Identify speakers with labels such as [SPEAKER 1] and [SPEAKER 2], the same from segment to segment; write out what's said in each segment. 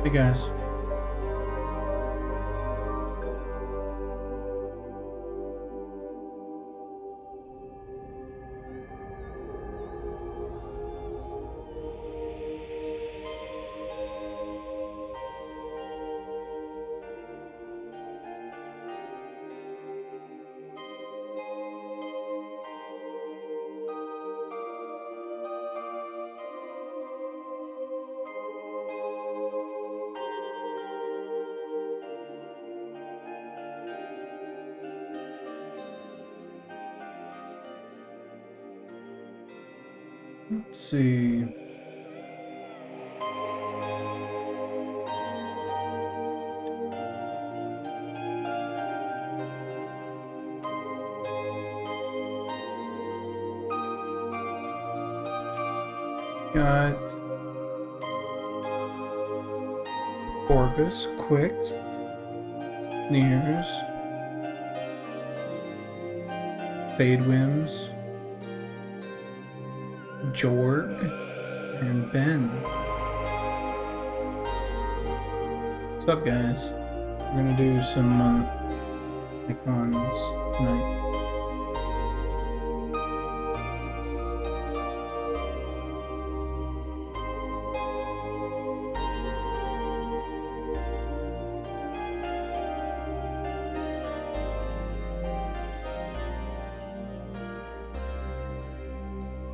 [SPEAKER 1] Hey guys. Let's see. Got Corvus, Quicks, Sneers, Fadewhims, Jorg, and Ben. What's up, guys? We're gonna do some icons tonight.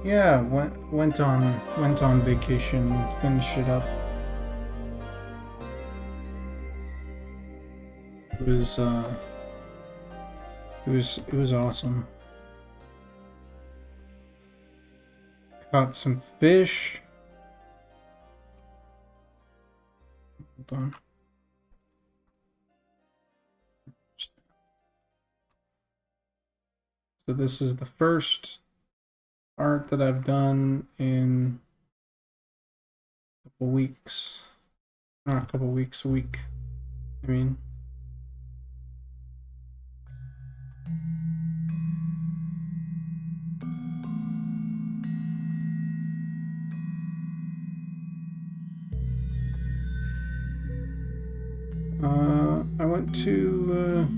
[SPEAKER 1] Yeah, went on vacation, finished it up. It was awesome. Caught some fish. Hold on. So this is the first art that I've done in a couple weeks. Not a couple weeks, a week. I mean. I went to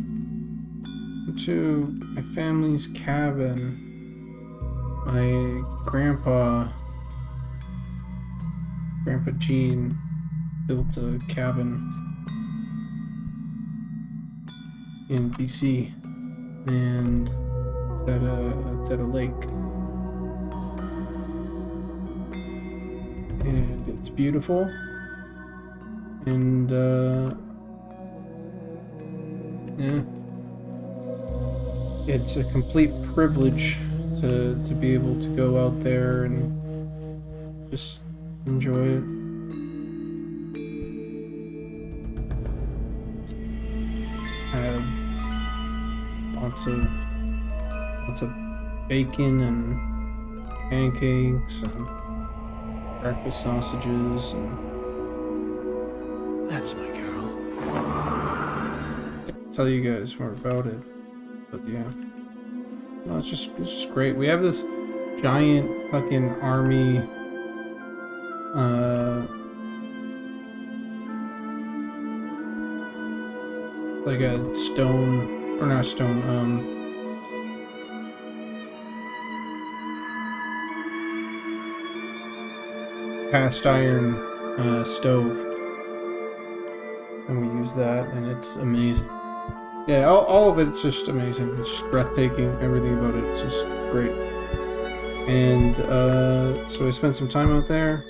[SPEAKER 1] my family's cabin. My grandpa Gene built a cabin in BC, and it's at a lake, and it's beautiful, and yeah, it's a complete privilege to be able to go out there and just enjoy it. I had lots of bacon and pancakes and breakfast sausages, and
[SPEAKER 2] that's my girl.
[SPEAKER 1] I'll tell you guys more about it, but yeah. No, it's just great. We have this giant fucking army, it's like a stone, or not a stone, cast iron, stove. And we use that, and it's amazing. Yeah, all of it's just amazing. It's just breathtaking. Everything about it. It's just great. And so I spent some time out there.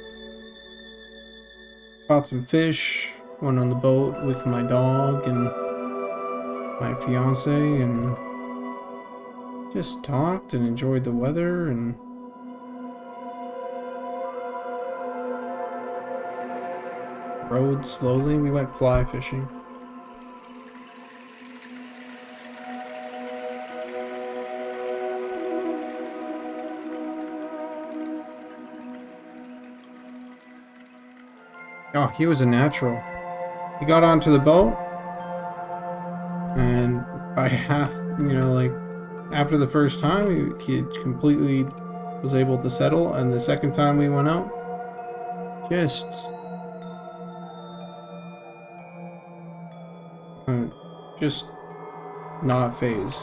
[SPEAKER 1] Caught some fish. Went on the boat with my dog and my fiance, and just talked and enjoyed the weather and rode slowly. We went fly fishing. Oh, he was a natural. He got onto the boat, and by half, like after the first time, he completely was able to settle, and the second time we went out, just Just not phased.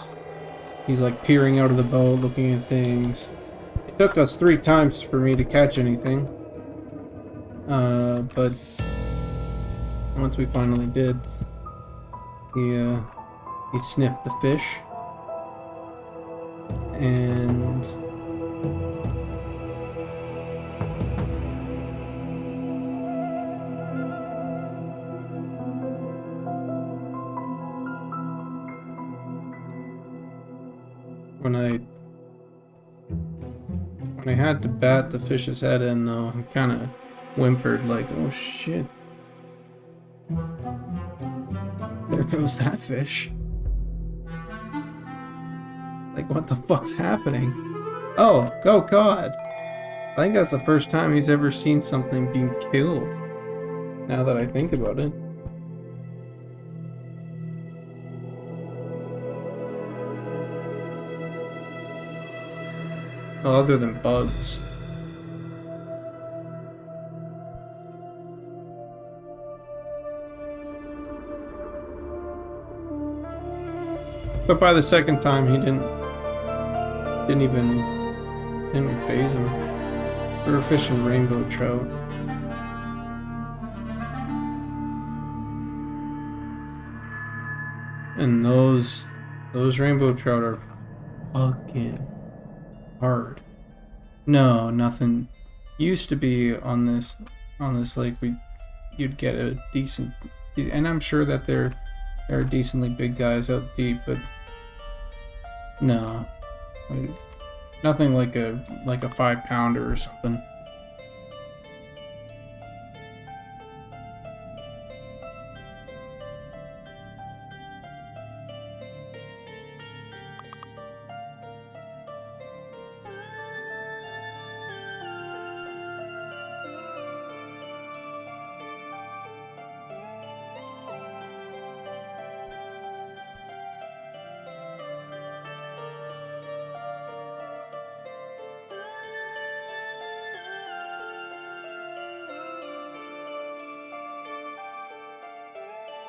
[SPEAKER 1] He's like peering out of the boat, looking at things. It took us 3 times for me to catch anything. But once we finally did, he sniffed the fish. And when I had to bat the fish's head in, though, I kind of whimpered like, oh shit. There goes that fish. Like, what the fuck's happening? Oh god. I think that's the first time he's ever seen something being killed. Now that I think about it. Well, other than bugs. But by the second time, he didn't phase him. We were fishing rainbow trout. And those rainbow trout are fucking hard. No, nothing. Used to be on this lake, you'd get a decent, and I'm sure that there are decently big guys out deep, but no, nothing like a 5-pounder or something.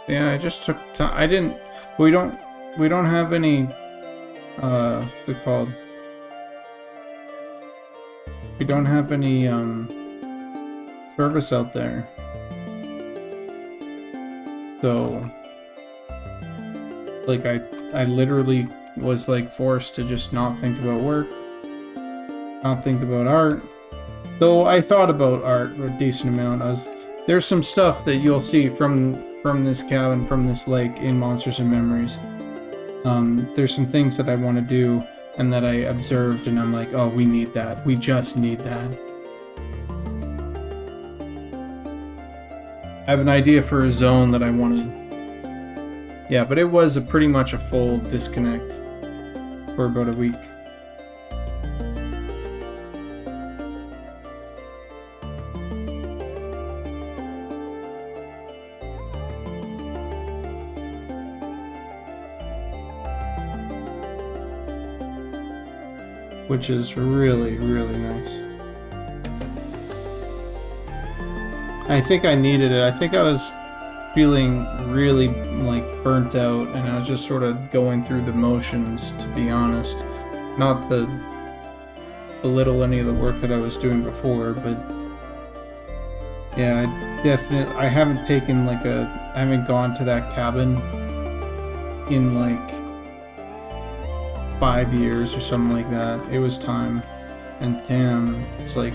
[SPEAKER 1] Yeah, I just took time. We don't have any, what's it called? We don't have any, service out there. So, like, I literally was, like, forced to just not think about work, not think about art. Though I thought about art a decent amount. There's some stuff that you'll see from this cabin, from this lake in Monsters and Memories. There's some things that I want to do and that I observed, and I'm like, oh, we need that. We just need that. I have an idea for a zone that I want to... Yeah, but it was pretty much a full disconnect for about a week. Which is really, really nice. I think I needed it. I think I was feeling really, like, burnt out, and I was just sort of going through the motions, to be honest. Not to belittle any of the work that I was doing before, but yeah, I haven't taken, like, I haven't gone to that cabin in, like, 5 years or something like that. It was time. And damn, it's like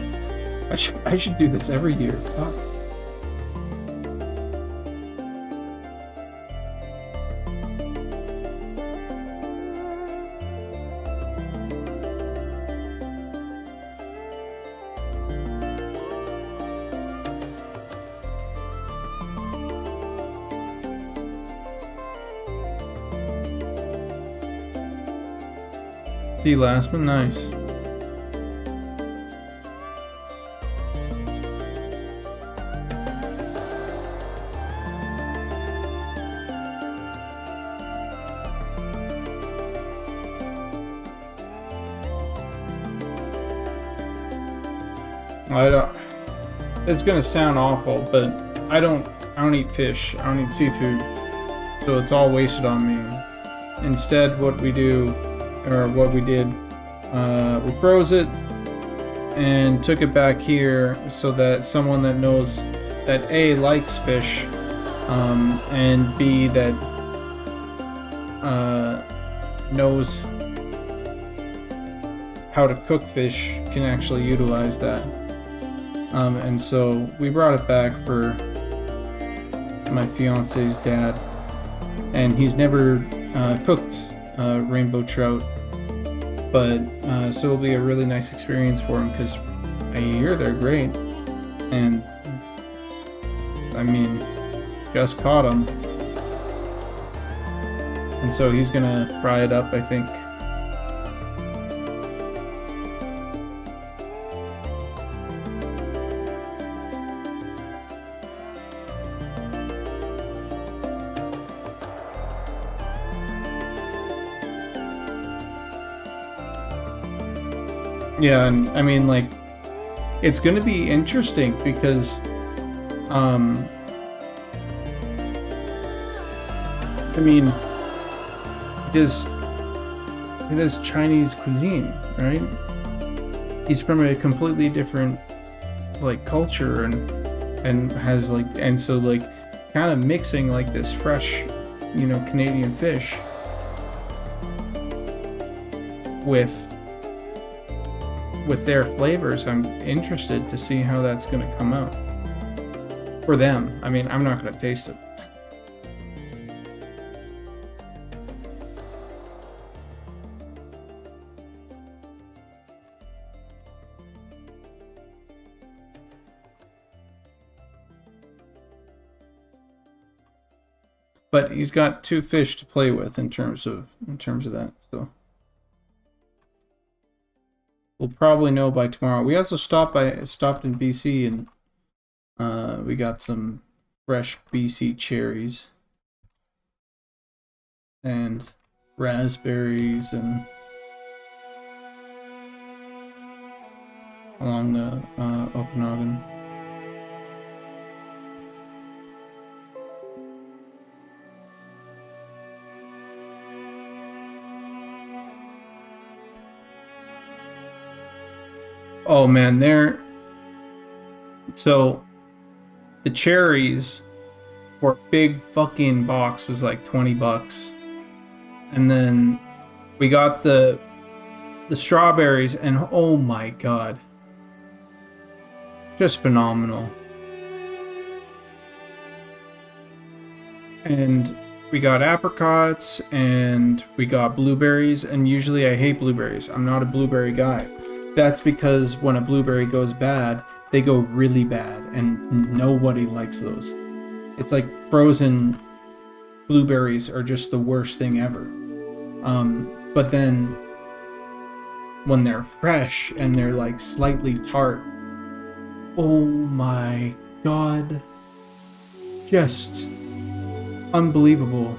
[SPEAKER 1] I should do this every year. Fuck. See, last one, nice. It's gonna sound awful, but I don't eat fish. I don't eat seafood. so it's all wasted on me. Instead, what we do, or what we did, we froze it and took it back here so that someone that knows that A, likes fish, and B, that knows how to cook fish can actually utilize that. And so we brought it back for my fiance's dad, and he's never cooked rainbow trout, but so it'll be a really nice experience for him because I hear they're great, and I mean, just caught them, and so he's gonna fry it up, I think. Yeah, and I mean, like, it's gonna be interesting because, I mean, it is Chinese cuisine, right? He's from a completely different, like, culture and has, like, and so, like, kind of mixing, like, this fresh, you know, Canadian fish with their flavors. I'm interested to see how that's going to come out for them. I mean, I'm not going to taste it. But he's got 2 fish to play with in terms of that. So we'll probably know by tomorrow. We also stopped in BC, and we got some fresh BC cherries and raspberries and along the Okanagan. Oh man, so the cherries for a big fucking box was like $20. And then we got the strawberries, and oh my god. Just phenomenal. And we got apricots and we got blueberries, and usually I hate blueberries. I'm not a blueberry guy. That's because when a blueberry goes bad, they go really bad, and nobody likes those. It's like frozen blueberries are just the worst thing ever. But then when they're fresh and they're like slightly tart, oh my god, just unbelievable.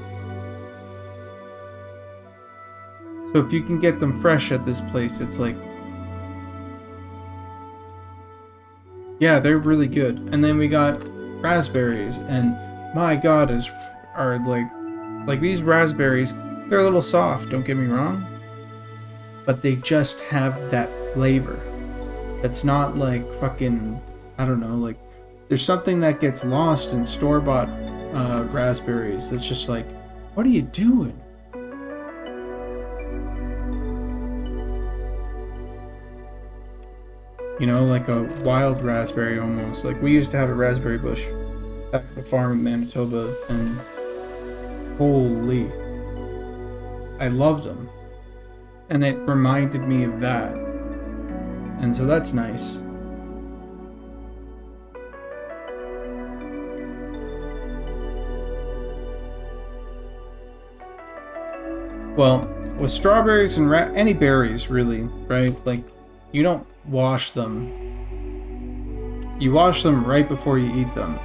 [SPEAKER 1] So if you can get them fresh at this place, it's like, yeah, they're really good. And then we got raspberries, and my god, are like these raspberries, they're a little soft, don't get me wrong, but they just have that flavor. That's not like fucking, I don't know, like there's something that gets lost in store-bought raspberries that's just like, what are you doing? You know, like a wild raspberry almost. Like we used to have a raspberry bush back at the farm in Manitoba, and holy, I loved them. And it reminded me of that. And so that's nice. Well, with strawberries and any berries, really, right? Like, you don't wash them. You wash them right before you eat them.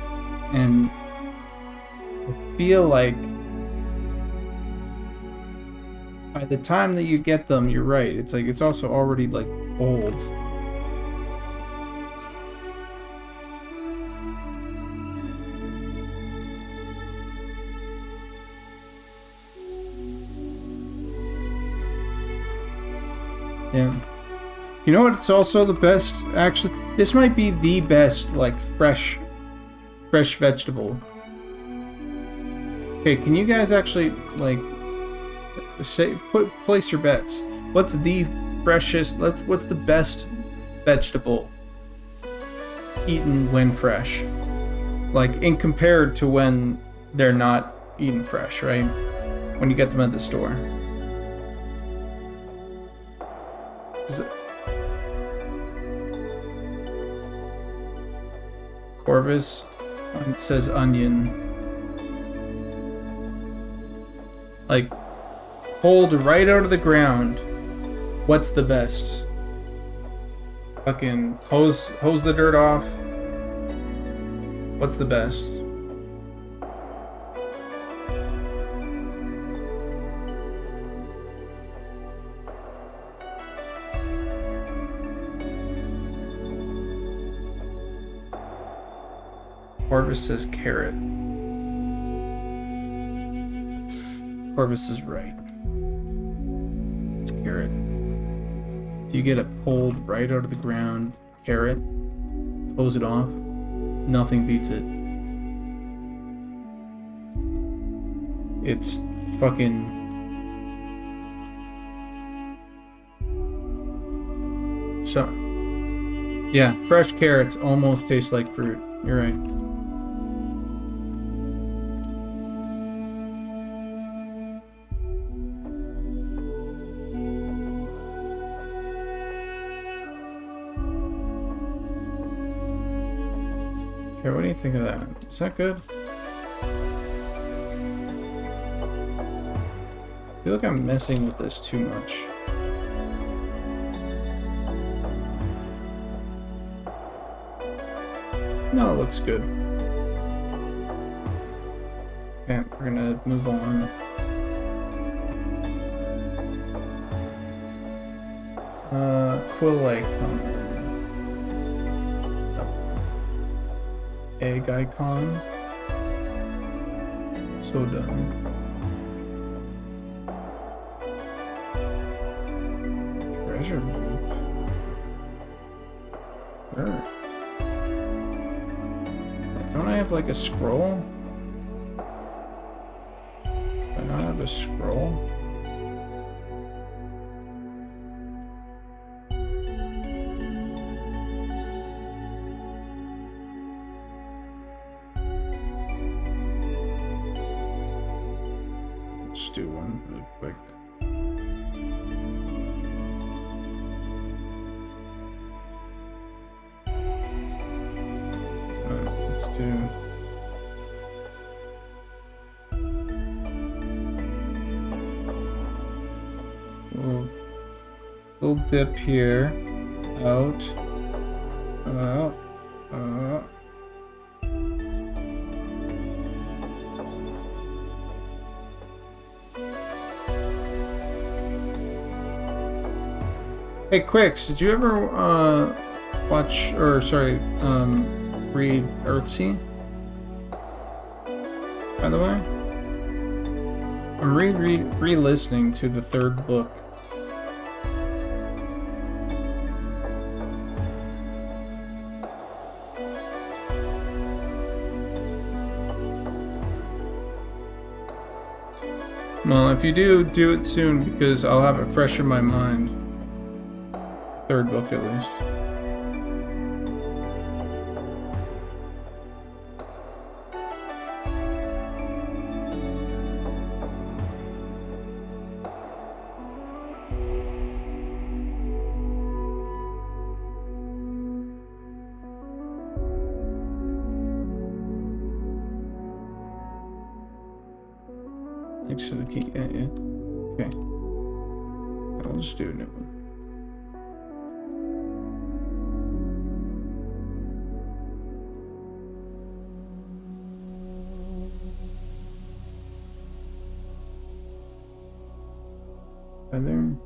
[SPEAKER 1] And I feel like by the time that you get them, you're right. It's like, it's also already like old. Yeah. You know what? It's also the best. Actually, this might be the best, like fresh vegetable. Okay, can you guys actually like place your bets? What's the freshest? What's the best vegetable eaten when fresh? Like in compared to when they're not eaten fresh, right? When you get them at the store. Corvus says onion. Like pulled right out of the ground. What's the best? Fucking hose the dirt off. What's the best? Corvus says carrot. Corvus is right. It's carrot. If you get it pulled right out of the ground, carrot, hose it off, nothing beats it. It's fucking... So... Yeah, fresh carrots almost taste like fruit. You're right. Okay, what do you think of that? Is that good? I feel like I'm messing with this too much. No, it looks good. Okay, we're gonna move on. Quill icon. Oh. Egg icon. So done. Treasure loop. Sure. Don't I have like a scroll? Do I not have a scroll? Let's do one really quick. Let's do... Little dip here. Out. Hey, Quicks, did you ever watch, or sorry, read Earthsea? By the way, I'm re-listening to the third book. Well, if you do it soon, because I'll have it fresh in my mind. Third book, at least. Next to the key, yeah. Okay. I'll just do a new one. And there.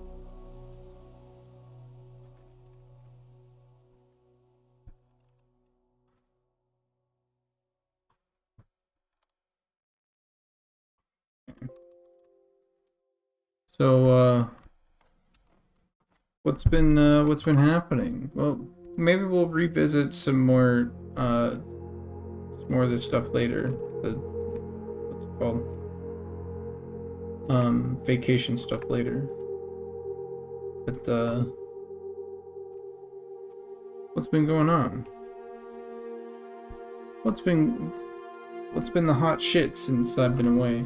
[SPEAKER 1] So, what's been happening? Well, maybe we'll revisit some more of this stuff later. What's it called? Vacation stuff later. But what's been going on? What's been the hot shit since I've been away?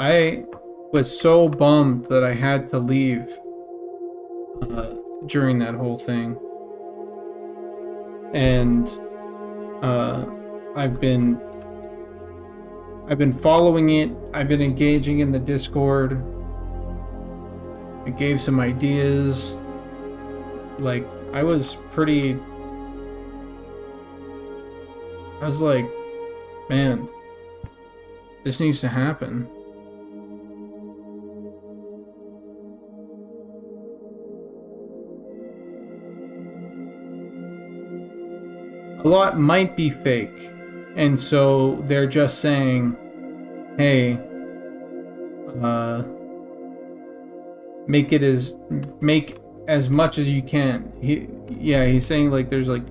[SPEAKER 1] I was so bummed that I had to leave during that whole thing. And I've been following it. I've been engaging in the Discord. I gave some ideas. Like, I was like, man, this needs to happen. A lot might be fake, and so they're just saying, hey, make as much as you can. He's saying, like, there's like,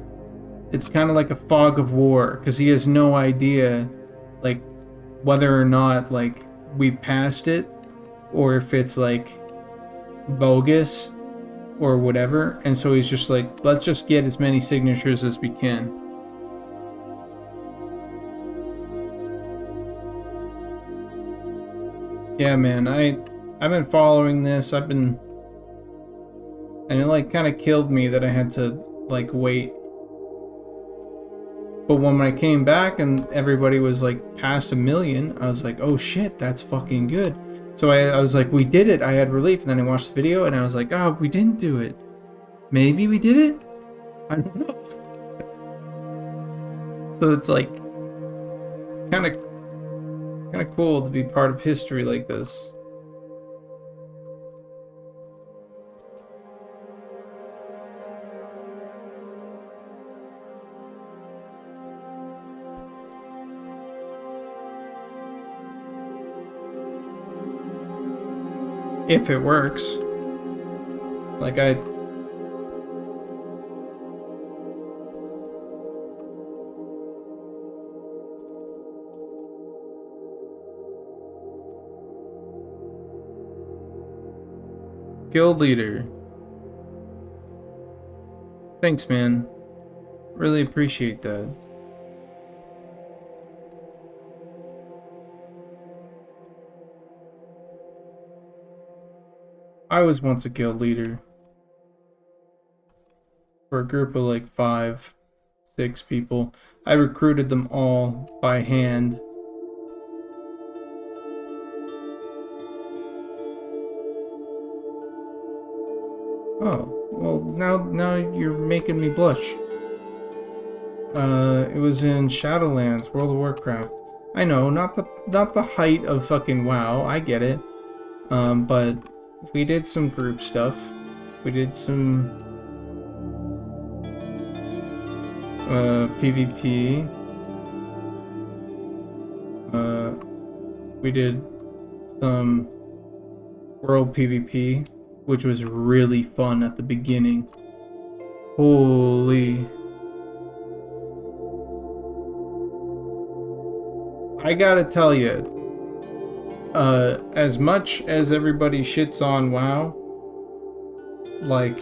[SPEAKER 1] it's kind of like a fog of war, because he has no idea, like, whether or not, like, we've passed it, or if it's like bogus or whatever. And so he's just like, let's just get as many signatures as we can. Yeah, man, I've been following this. And it like kind of killed me that I had to like wait. But when I came back and everybody was like past 1 million, I was like, oh shit, that's fucking good. So I was like, we did it. I had relief. And then I watched the video and I was like, oh, we didn't do it. Maybe we did it? I don't know. So it's like, it's kind of cool to be part of history like this. If it works. Like Guild leader. Thanks, man. Really appreciate that. I was once a guild leader for a group of like 5, 6 people. I recruited them all by hand. Oh, well, now you're making me blush. It was in Shadowlands, World of Warcraft. I know, not the height of fucking WoW, I get it. But we did some group stuff. We did some PvP. We did some world PvP, which was really fun at the beginning. Holy. I gotta tell you, as much as everybody shits on WoW, like,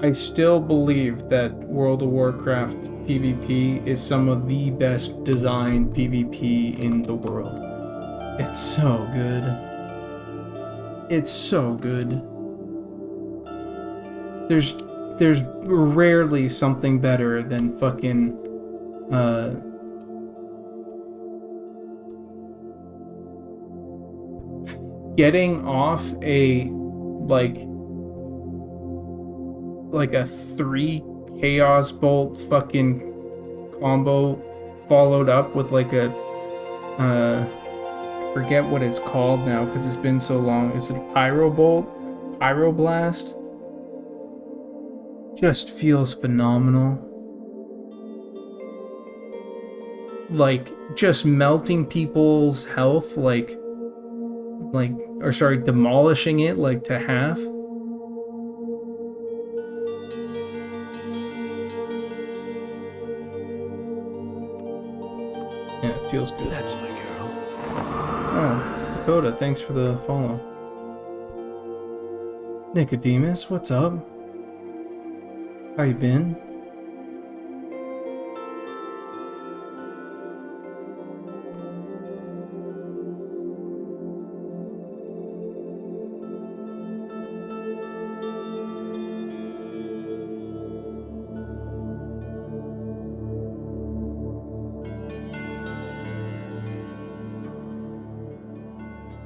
[SPEAKER 1] I still believe that World of Warcraft PvP is some of the best designed PvP in the world. It's so good. It's so good. There's rarely something better than fucking getting off a like a 3 chaos bolt fucking combo followed up with like a forget what it's called now because it's been so long. Is it a pyro bolt? Pyro blast? just feels phenomenal. Like, just melting people's health, or sorry, demolishing it, like, to half. Yeah, it feels good.
[SPEAKER 2] That's my girl.
[SPEAKER 1] Oh, Dakota, thanks for the follow. Nicodemus, what's up? How you been?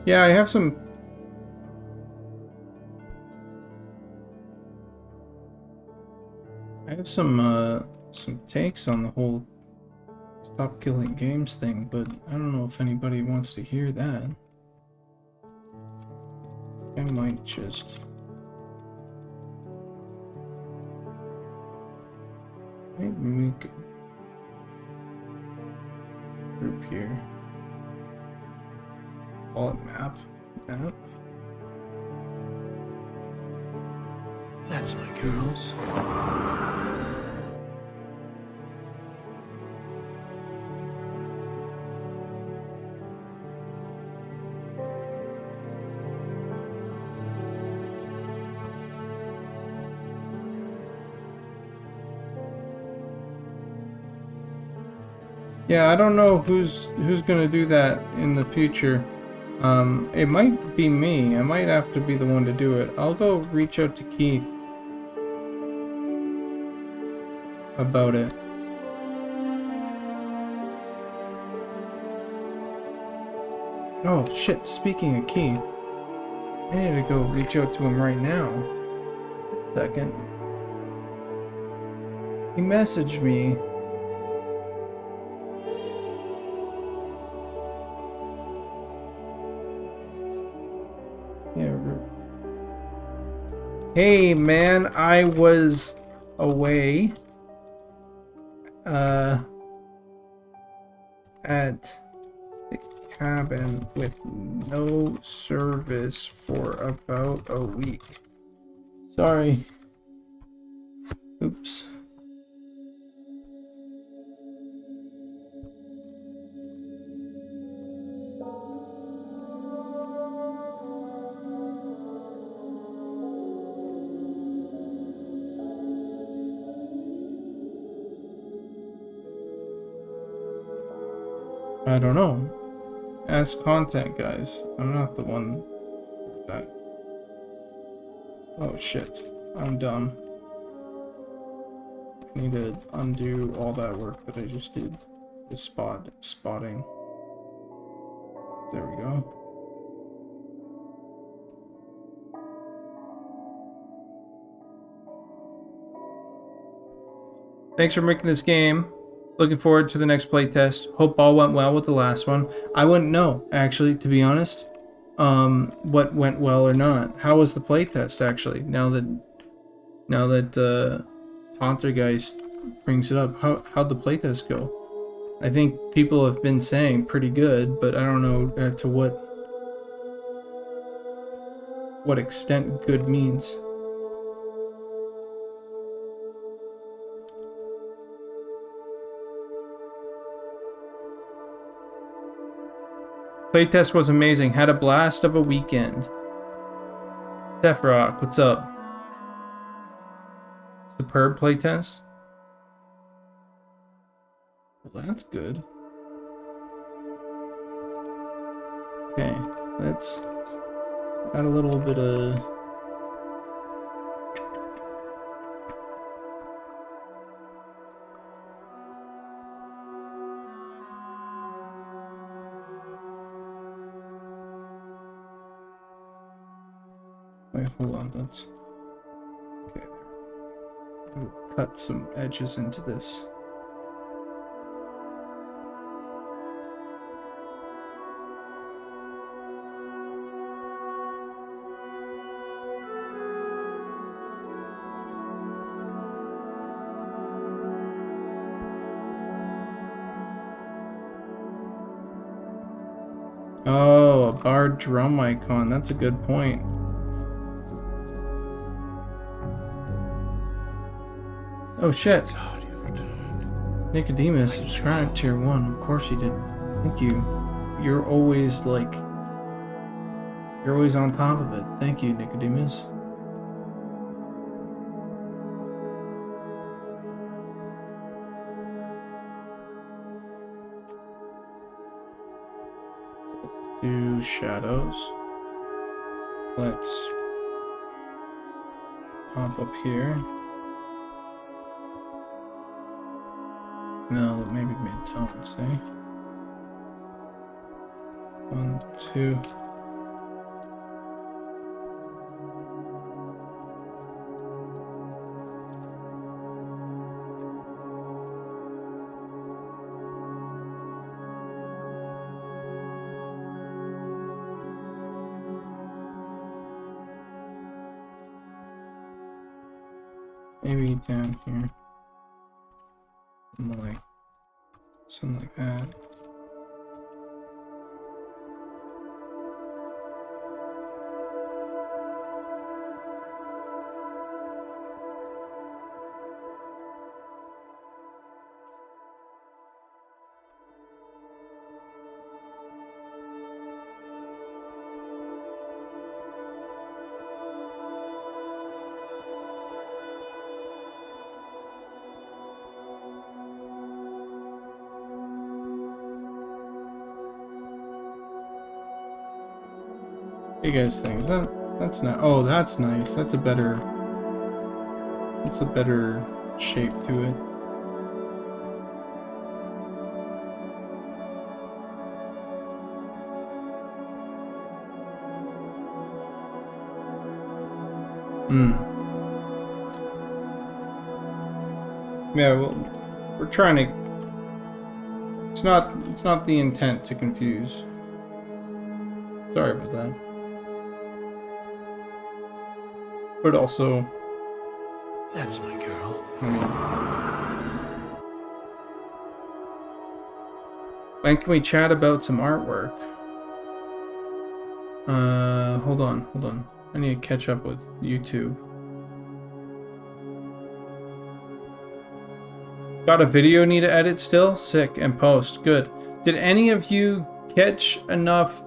[SPEAKER 1] Yeah, I have some some takes on the whole stop killing games thing, but I don't know if anybody wants to hear that. I might just maybe make a group here. Call it map.
[SPEAKER 2] That's my girl.
[SPEAKER 1] Yeah, I don't know who's gonna do that in the future. It might be me. I might have to be the one to do it. I'll go reach out to Keith about it. Oh shit, speaking of Keith, I need to go reach out to him right now. A second. He messaged me. Yeah. Hey man, I was away at the cabin with no service for about a week. Sorry. Oops. I don't know. Ask content, guys. I'm not the one for that. Oh shit. I'm dumb. I need to undo all that work that I just did. The spotting. There we go. Thanks for making this game. Looking forward to the next playtest. Hope all went well with the last one. I wouldn't know, actually, to be honest, what went well or not. How was the playtest, actually? Now that Taunter guy brings it up, how'd the playtest go? I think people have been saying pretty good, but I don't know to what extent good means. Playtest was amazing. Had a blast of a weekend. Sephiroth, what's up? Superb playtest. Well, that's good. Okay, let's add a little bit of... Wait, hold on, that's... Okay, there. Cut some edges into this. Oh, a bar drum icon. That's a good point. Oh shit.
[SPEAKER 2] God, you've returned.
[SPEAKER 1] Nicodemus subscribed tier 1. Of course he did. Thank you. You're always you're always on top of it. Thank you, Nicodemus. Let's do shadows. Let's pop up here. No, maybe mid-tones, eh? 1, 2. Maybe down here. Something like that. What do you guys think? Is that's not? Oh, that's nice. That's a better shape to it. Yeah, well, we're trying to. It's not the intent to confuse. Sorry about that. But also,
[SPEAKER 2] That's my girl.
[SPEAKER 1] I mean, when can we chat about some artwork? Hold on. I need to catch up with YouTube. Got a video need to edit still? Sick, and post. Good. Did any of you catch enough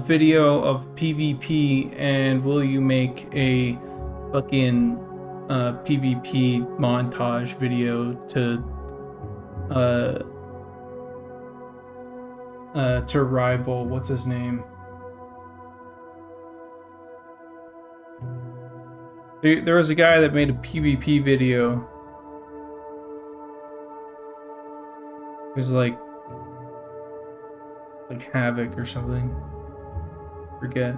[SPEAKER 1] video of PvP, and will you make a fucking PvP montage video to rival what's his name? There was a guy that made a PvP video. It was like Havoc or something. Forget.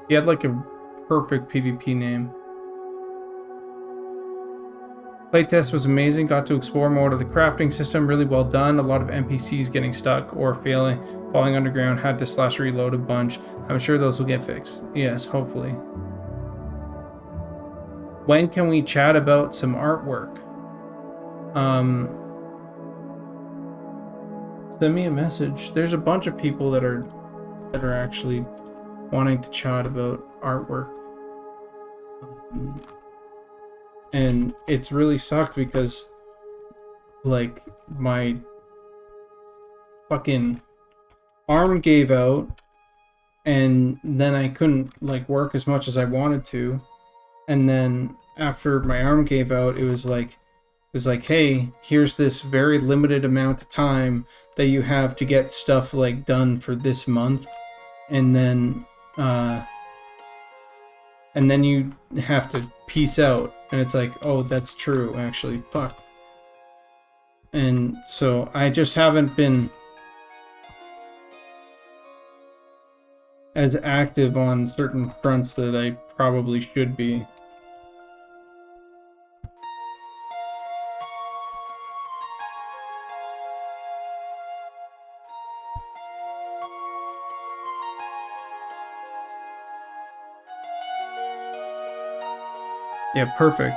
[SPEAKER 1] He had like a perfect PvP name. Playtest was amazing. Got to explore more of the crafting system. Really well done. A lot of NPCs getting stuck or falling underground. Had to slash reload a bunch. I'm sure those will get fixed. Yes, hopefully. When can we chat about some artwork? Send me a message. There's a bunch of people that are actually wanting to chat about artwork. And it's really sucked because like my fucking arm gave out and then I couldn't like work as much as I wanted to. And then after my arm gave out, it was like, hey, here's this very limited amount of time that you have to get stuff like done for this month, and then you have to peace out. And it's like, oh, that's true, actually, fuck. And so I just haven't been as active on certain fronts that I probably should be. Yeah, perfect.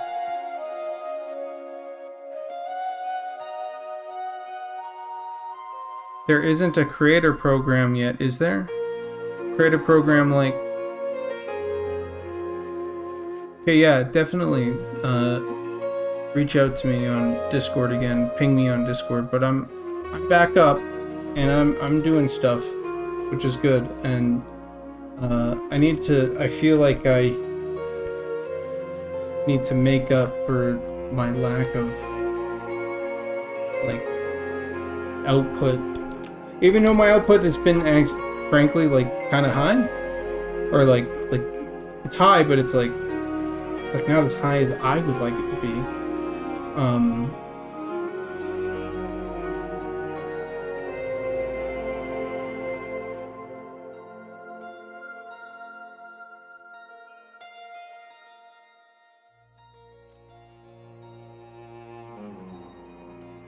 [SPEAKER 1] there isn't a creator program yet, is there? Creator program like... Okay, yeah, definitely reach out to me on Discord again. Ping me on Discord, but I'm back up and I'm doing stuff, which is good. And I feel like I need to make up for my lack of like output. Even though my output has been frankly like kind of high, or like it's high, but it's like not as high as I would like it to be.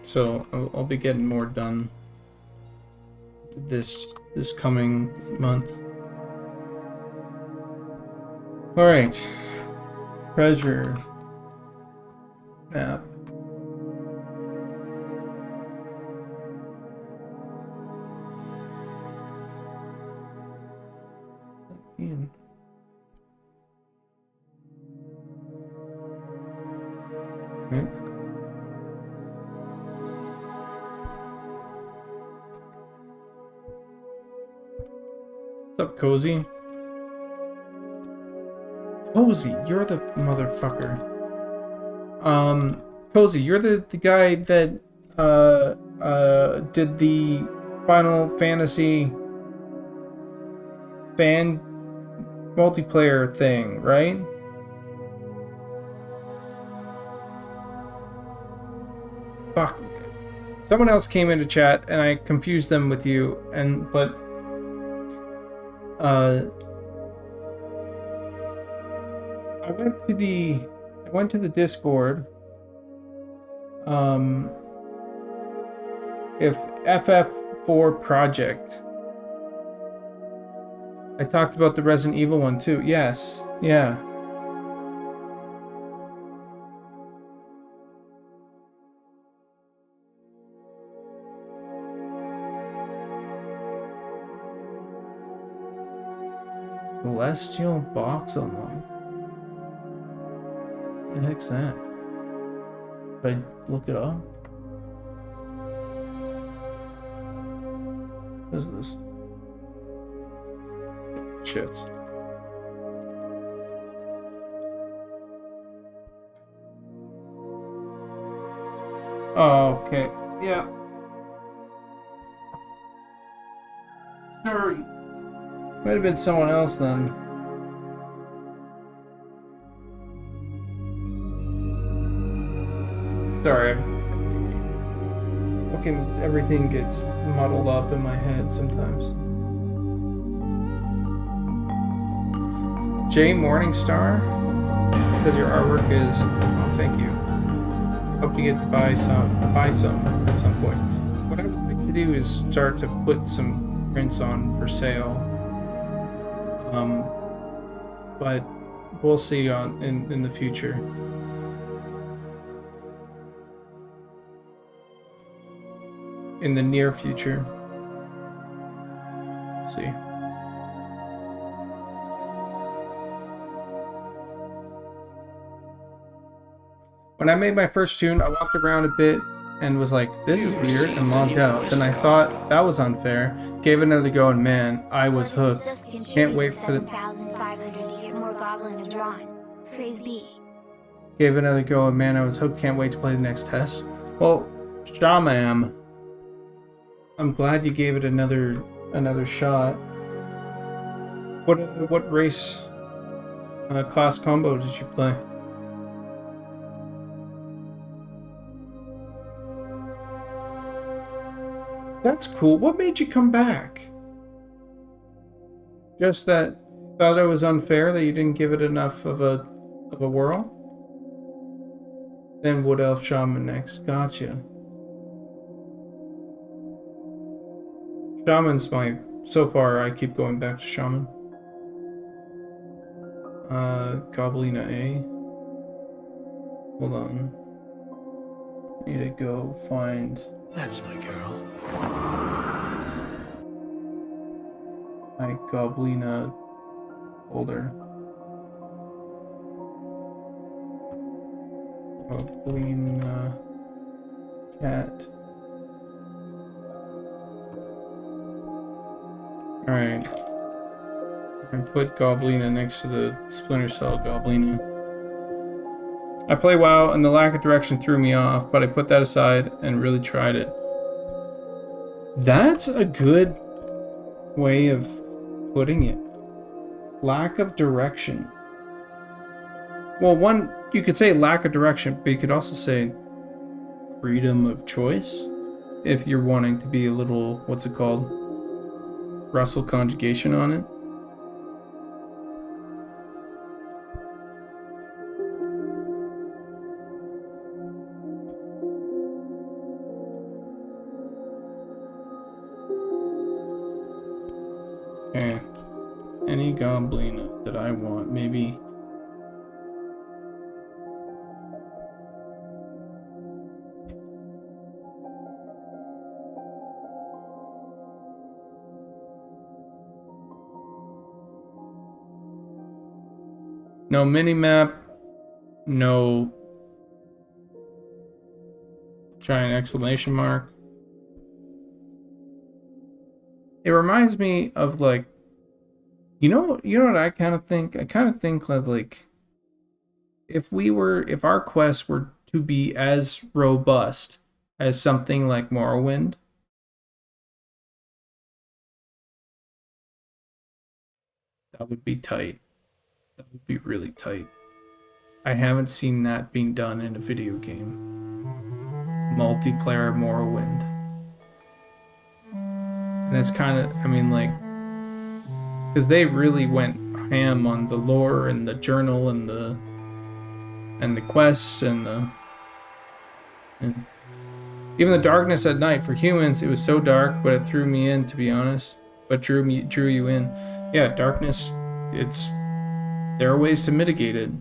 [SPEAKER 1] So I'll be getting more done this coming month. All right, treasure map. Ian. Right. What's up, Cozy? Cozy, you're the motherfucker. Cozy, you're the guy that did the Final Fantasy fan multiplayer thing, right? Fuck. Someone else came into chat and I confused them with you, but I went to the Discord. If FF4 project. I talked about the Resident Evil one too. Yes. Yeah. Celestial box unlock. What the heck's that? Did I look it up? What is this? Shit. Oh, okay. Yeah. Sorry. Might have been someone else then. Sorry. Fucking everything gets muddled up in my head sometimes. Jay Morningstar, because your artwork is... Oh, thank you. Hope you get to buy some at some point. What I would like to do is start to put some prints on for sale. But we'll see in the future. In the near future. Let's see. When I made my first tune, I walked around a bit and was like, this is weird, and logged out. Then I thought that was unfair, gave it another go, and man, I was hooked. Can't wait for the...
[SPEAKER 3] 7,500 to get more goblin of drawn. Praise be.
[SPEAKER 1] Gave it another go, and man, I was hooked. Can't wait to play the next test. Well, Shamam, I'm glad you gave it another shot. What race class combo did you play? That's cool. What made you come back? Just that thought it was unfair that you didn't give it enough of a whirl? Then Wood Elf Shaman next. Gotcha. Shaman's my... So far, I keep going back to Shaman. Goblina A. Hold on. Need to go find...
[SPEAKER 2] That's my girl.
[SPEAKER 1] my goblin folder. Goblin cat. Alright. And put Goblina next to the Splinter Cell Goblina. I play WoW and the lack of direction threw me off, but I put that aside and really tried it. That's a good way of putting it. Lack of direction. Well, one, you could say lack of direction, but you could also say freedom of choice. If you're wanting to be a little, what's it called? Russell conjugation on it. Okay. Any goblin that I want, maybe. No minimap, no giant exclamation mark. It reminds me of like, you know what I kind of think? I kind of think that like, if our quests were to be as robust as something like Morrowind, that would be tight. That would be really tight. I haven't seen that being done in a video game. Multiplayer Morrowind. And that's kind of, I mean, like, because they really went ham on the lore and the journal and the quests and even the darkness at night. For humans, it was so dark, but it threw me in, to be honest. But drew you in. Yeah, darkness. There are ways to mitigate it.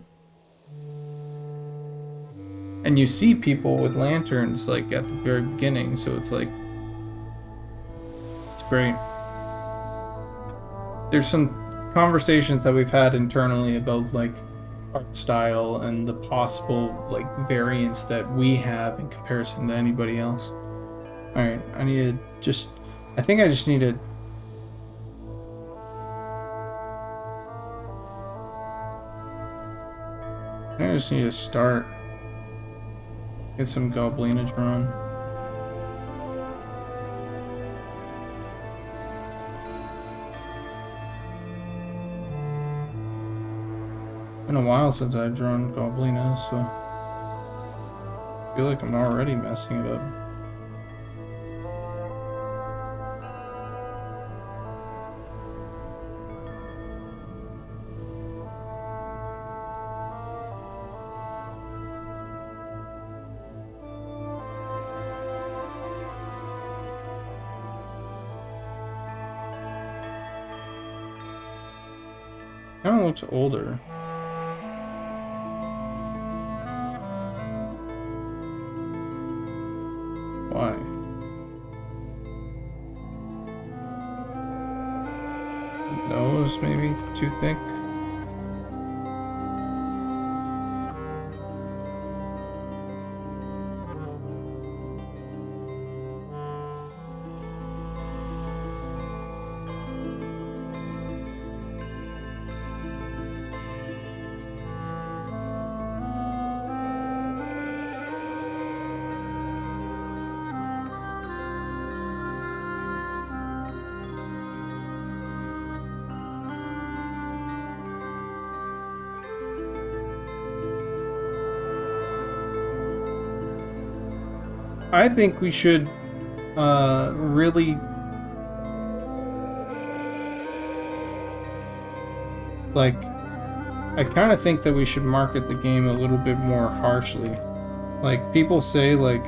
[SPEAKER 1] And you see people with lanterns like at the very beginning, so it's like, it's great. There's some conversations that we've had internally about like art style and the possible like variance that we have in comparison to anybody else. Alright, I think I just need to start. Get some goblina drawn. Been a while since I've drawn goblina, so I feel like I'm already messing it up. Kind of looks older. Why? Nose maybe too thick. I think we should really like, I kind of think that we should market the game a little bit more harshly. Like, people say like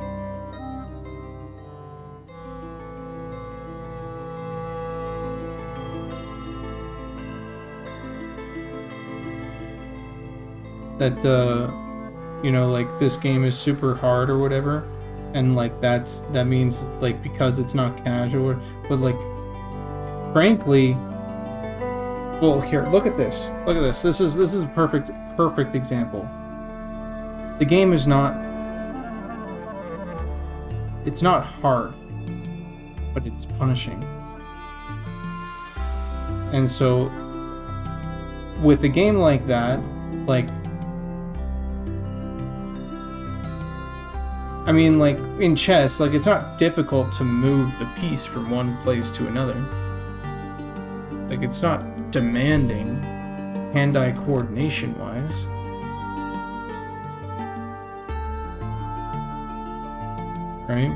[SPEAKER 1] that you know, like this game is super hard or whatever. And like that means like because it's not casual, but like frankly Well, here, look at this. Look at this. This is a perfect example. The game is not. It's not hard, but it's punishing. And so, with a game like that, like, I mean, like, in chess, like, it's not difficult to move the piece from one place to another. Like, it's not demanding hand-eye coordination-wise. Right?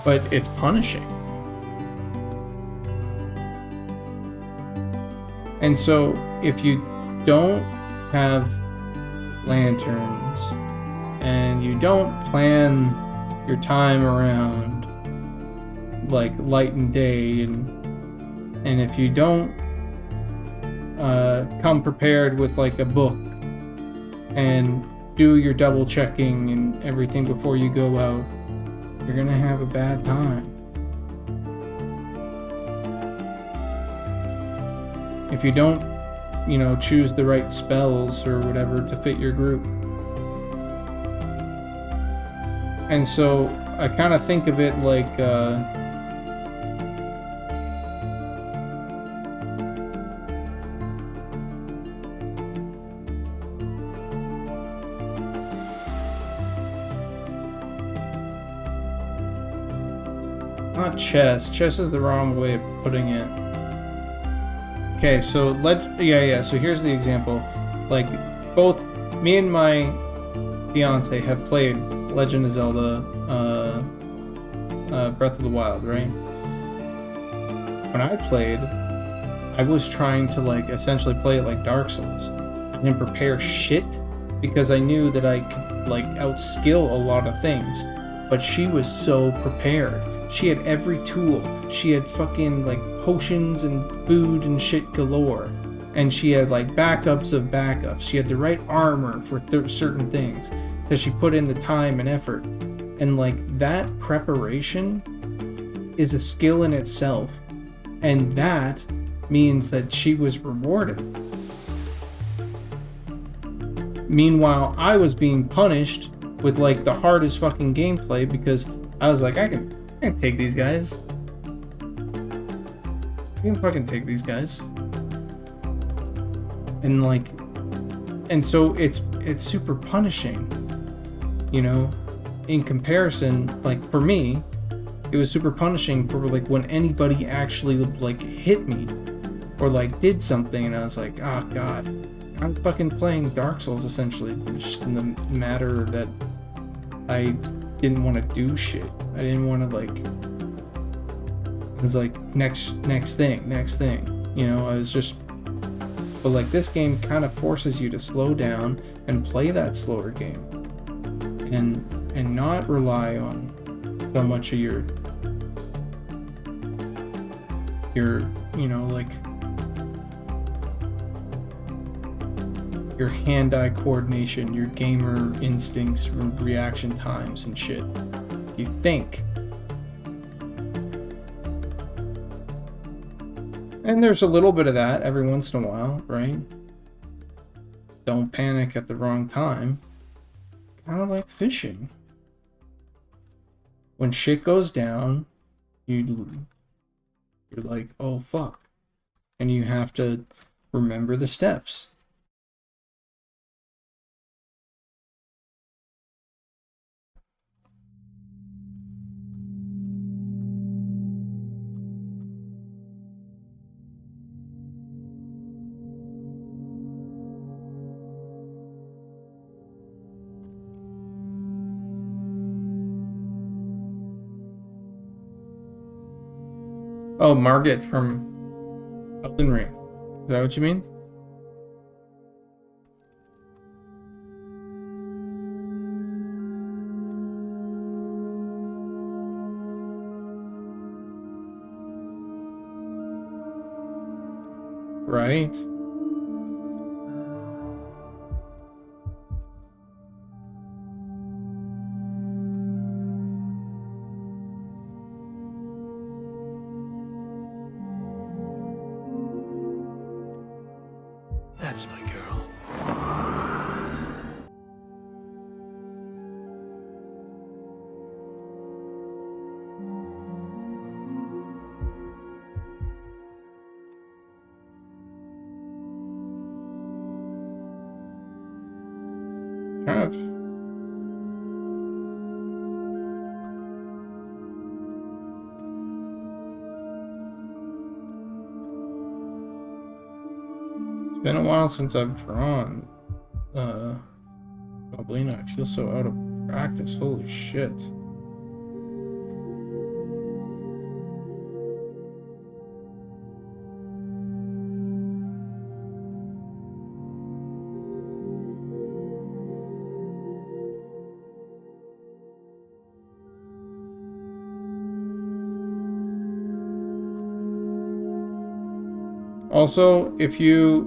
[SPEAKER 1] But it's punishing. And so, if you don't have lanterns, and you don't plan your time around, like, light and day, and if you don't come prepared with, like, a book, and do your double checking and everything before you go out, you're gonna have a bad time. If you don't, you know, choose the right spells or whatever to fit your group. And so I kind of think of it like not chess. Chess is the wrong way of putting it. Okay, so so here's the example. Like, both me and my fiance have played Legend of Zelda Breath of the Wild, right? When I played, I was trying to, like, essentially play it like Dark Souls. I didn't prepare shit because I knew that I could, like, outskill a lot of things. But she was so prepared. She had every tool. She had fucking, like, potions and food and shit galore. And she had, like, backups of backups. She had the right armor for certain things because she put in the time and effort. And, like, that preparation is a skill in itself. And that means that she was rewarded. Meanwhile, I was being punished with, like, the hardest fucking gameplay because I was like, I can take these guys. I can fucking take these guys. And, like, and so it's super punishing, you know, in comparison. Like, for me, it was super punishing for, like, when anybody actually, like, hit me or, like, did something, and I was like, oh god, I'm fucking playing Dark Souls essentially, just in the matter that I didn't want to do shit. I didn't want to, like, it was like next thing, you know. I was just, but, like, this game kind of forces you to slow down and play that slower game, and not rely on so much of your you know, like, your hand-eye coordination, your gamer instincts, reaction times and shit. You think. And there's a little bit of that every once in a while, right? Don't panic at the wrong time. It's kind of like fishing. When shit goes down, you're like, oh fuck. And you have to remember the steps. Oh, Margit from Elden Ring. Is that what you mean? Right? have. It's been a while since I've drawn goblin. I feel so out of practice. Holy shit. Also, if you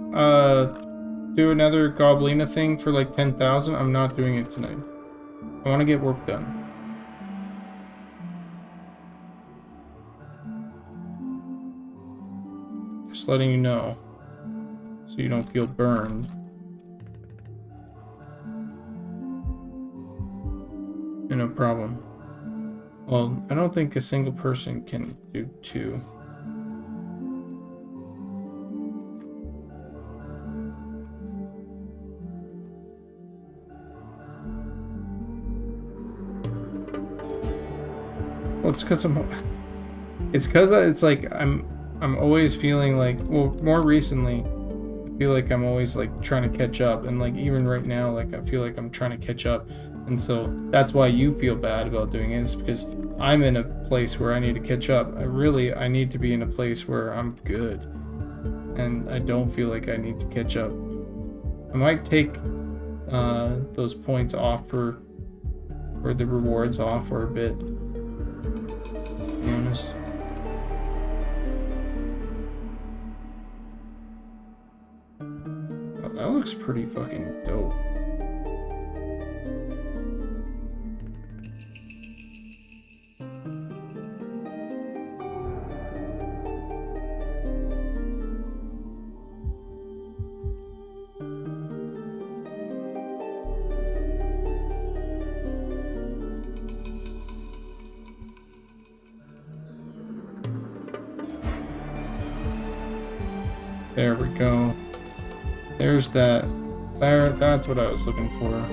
[SPEAKER 1] do another Goblina thing for like 10,000, I'm not doing it tonight. I want to get work done. Just letting you know, so you don't feel burned. No problem. Well, I don't think a single person can do 2. Well, it's because it's like I'm always feeling like, well, more recently I feel like I'm always like trying to catch up, and like even right now, like I feel like I'm trying to catch up, and so that's why you feel bad about doing it, is because I'm in a place where I need to catch up. I need to be in a place where I'm good, and I don't feel like I need to catch up. I might take those points off or the rewards off for a bit. To be honest. Oh, that looks pretty fucking dope. There we go. There's that. That's what I was looking for.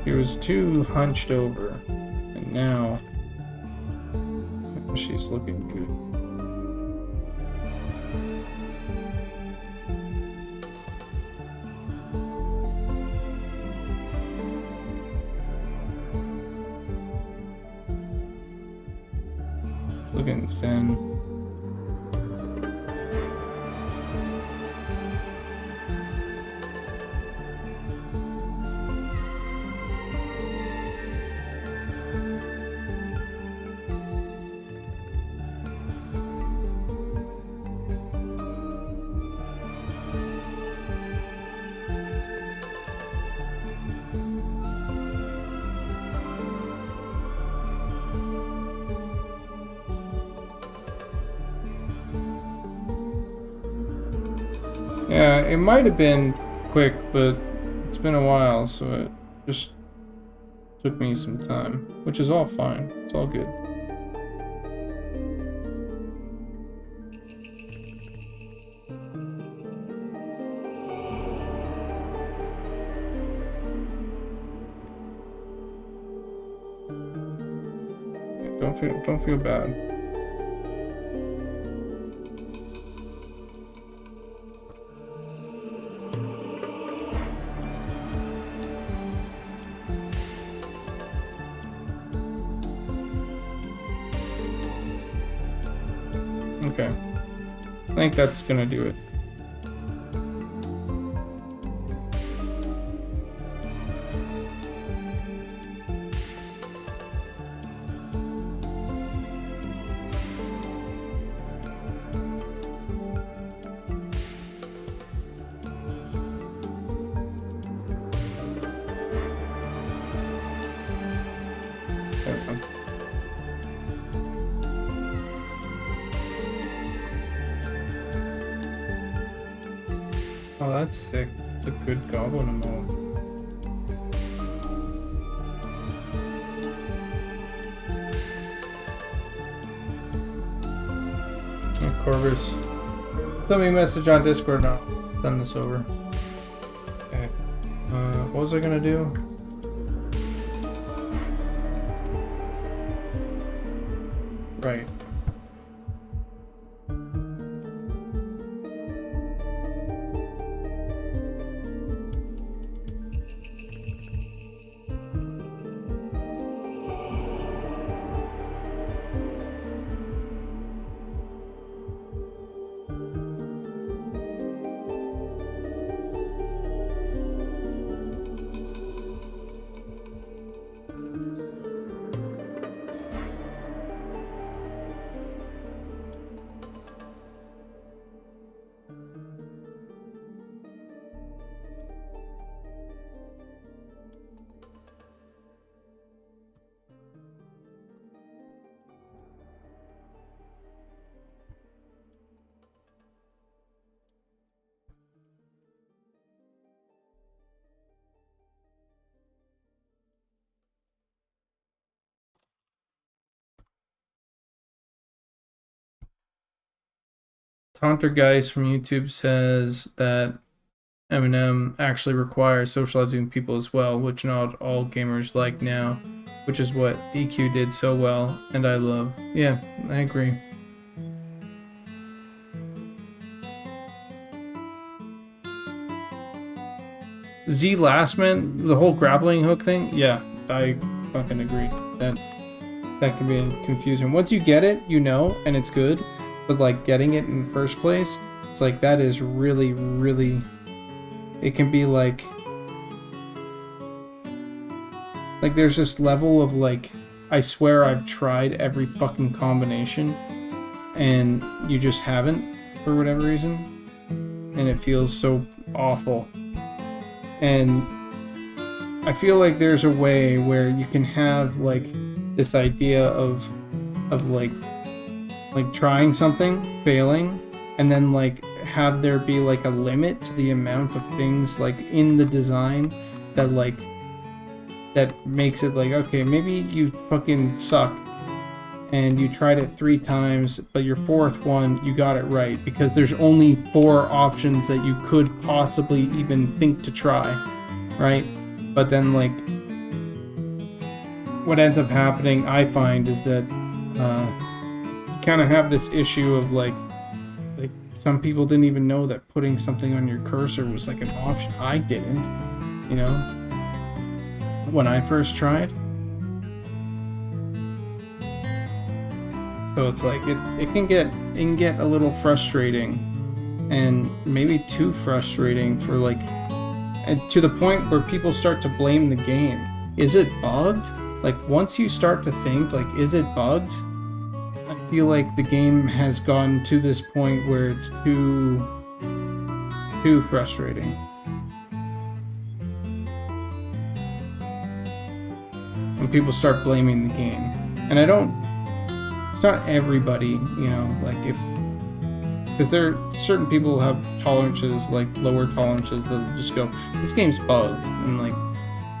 [SPEAKER 1] He was too hunched over, and now she's looking good. Looking zen. Yeah, it might have been quick, but it's been a while, so it just took me some time, which is all fine. It's all good. Yeah, don't feel bad. Okay. I think that's gonna do it. There we go. Oh, that's sick. It's a good goblin emote. Oh, Corvus. Send me a message on Discord now. Send this over. Okay. What was I gonna do? Right. Taunter Guys from YouTube says that Eminem actually requires socializing with people as well, which not all gamers like now, which is what EQ did so well, and I love. Yeah, I agree. Z Lastman, the whole grappling hook thing, yeah, I fucking agree. That can be confusing. Once you get it, you know, and it's good, but like getting it in the first place, it's like that is really, really. It can be like there's this level of like, I swear I've tried every fucking combination, and you just haven't for whatever reason, and it feels so awful. And I feel like there's a way where you can have like this idea of like trying something, failing, and then like have there be like a limit to the amount of things like in the design that like that makes it like, okay, maybe you fucking suck and you tried it 3 times, but your 4th one you got it right because there's only 4 options that you could possibly even think to try, right? But then like what ends up happening, I find, is that you kind of have this issue of like some people didn't even know that putting something on your cursor was like an option. I didn't, you know, when I first tried. So it's like it can get a little frustrating, and maybe too frustrating for like, and to the point where people start to blame the game. Is it bugged? Like once you start to think like, is it bugged? I feel like the game has gotten to this point where it's too frustrating. When people start blaming the game. And it's not everybody, you know, like because there are certain people who have tolerances, like lower tolerances, that'll just go, this game's bugged, and like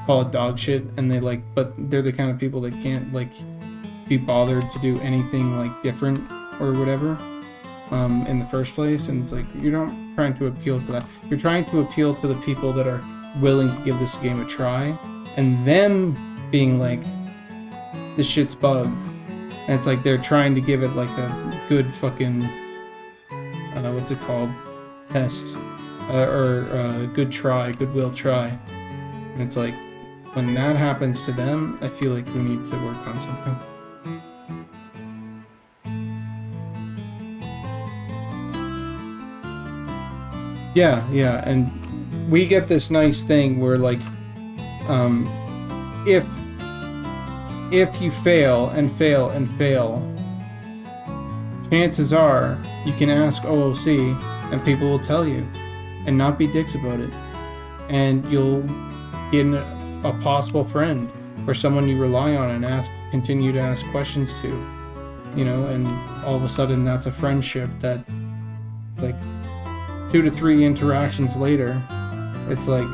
[SPEAKER 1] call it dog shit, and they like, but they're the kind of people that can't like be bothered to do anything like different or whatever in the first place. And it's like, you're not trying to appeal to that. You're trying to appeal to the people that are willing to give this game a try, and them being like, this shit's bugged. And it's like they're trying to give it like a good fucking what's it called, test, or good try, goodwill try. And it's like, when that happens to them, I feel like we need to work on something. Yeah, and we get this nice thing where like, if you fail and fail and fail, chances are you can ask OOC and people will tell you, and not be dicks about it, and you'll get a possible friend or someone you rely on and continue to ask questions to, you know, and all of a sudden that's a friendship that like 2 to 3 interactions later, it's like,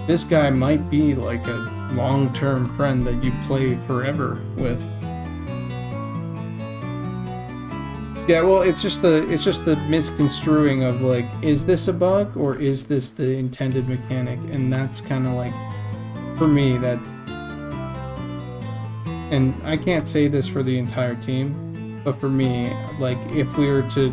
[SPEAKER 1] this guy might be like a long-term friend that you play forever with. Yeah, well, it's just the misconstruing of like, is this a bug or is this the intended mechanic? And that's kind of like, for me, that, and I can't say this for the entire team, but for me, like, if we were to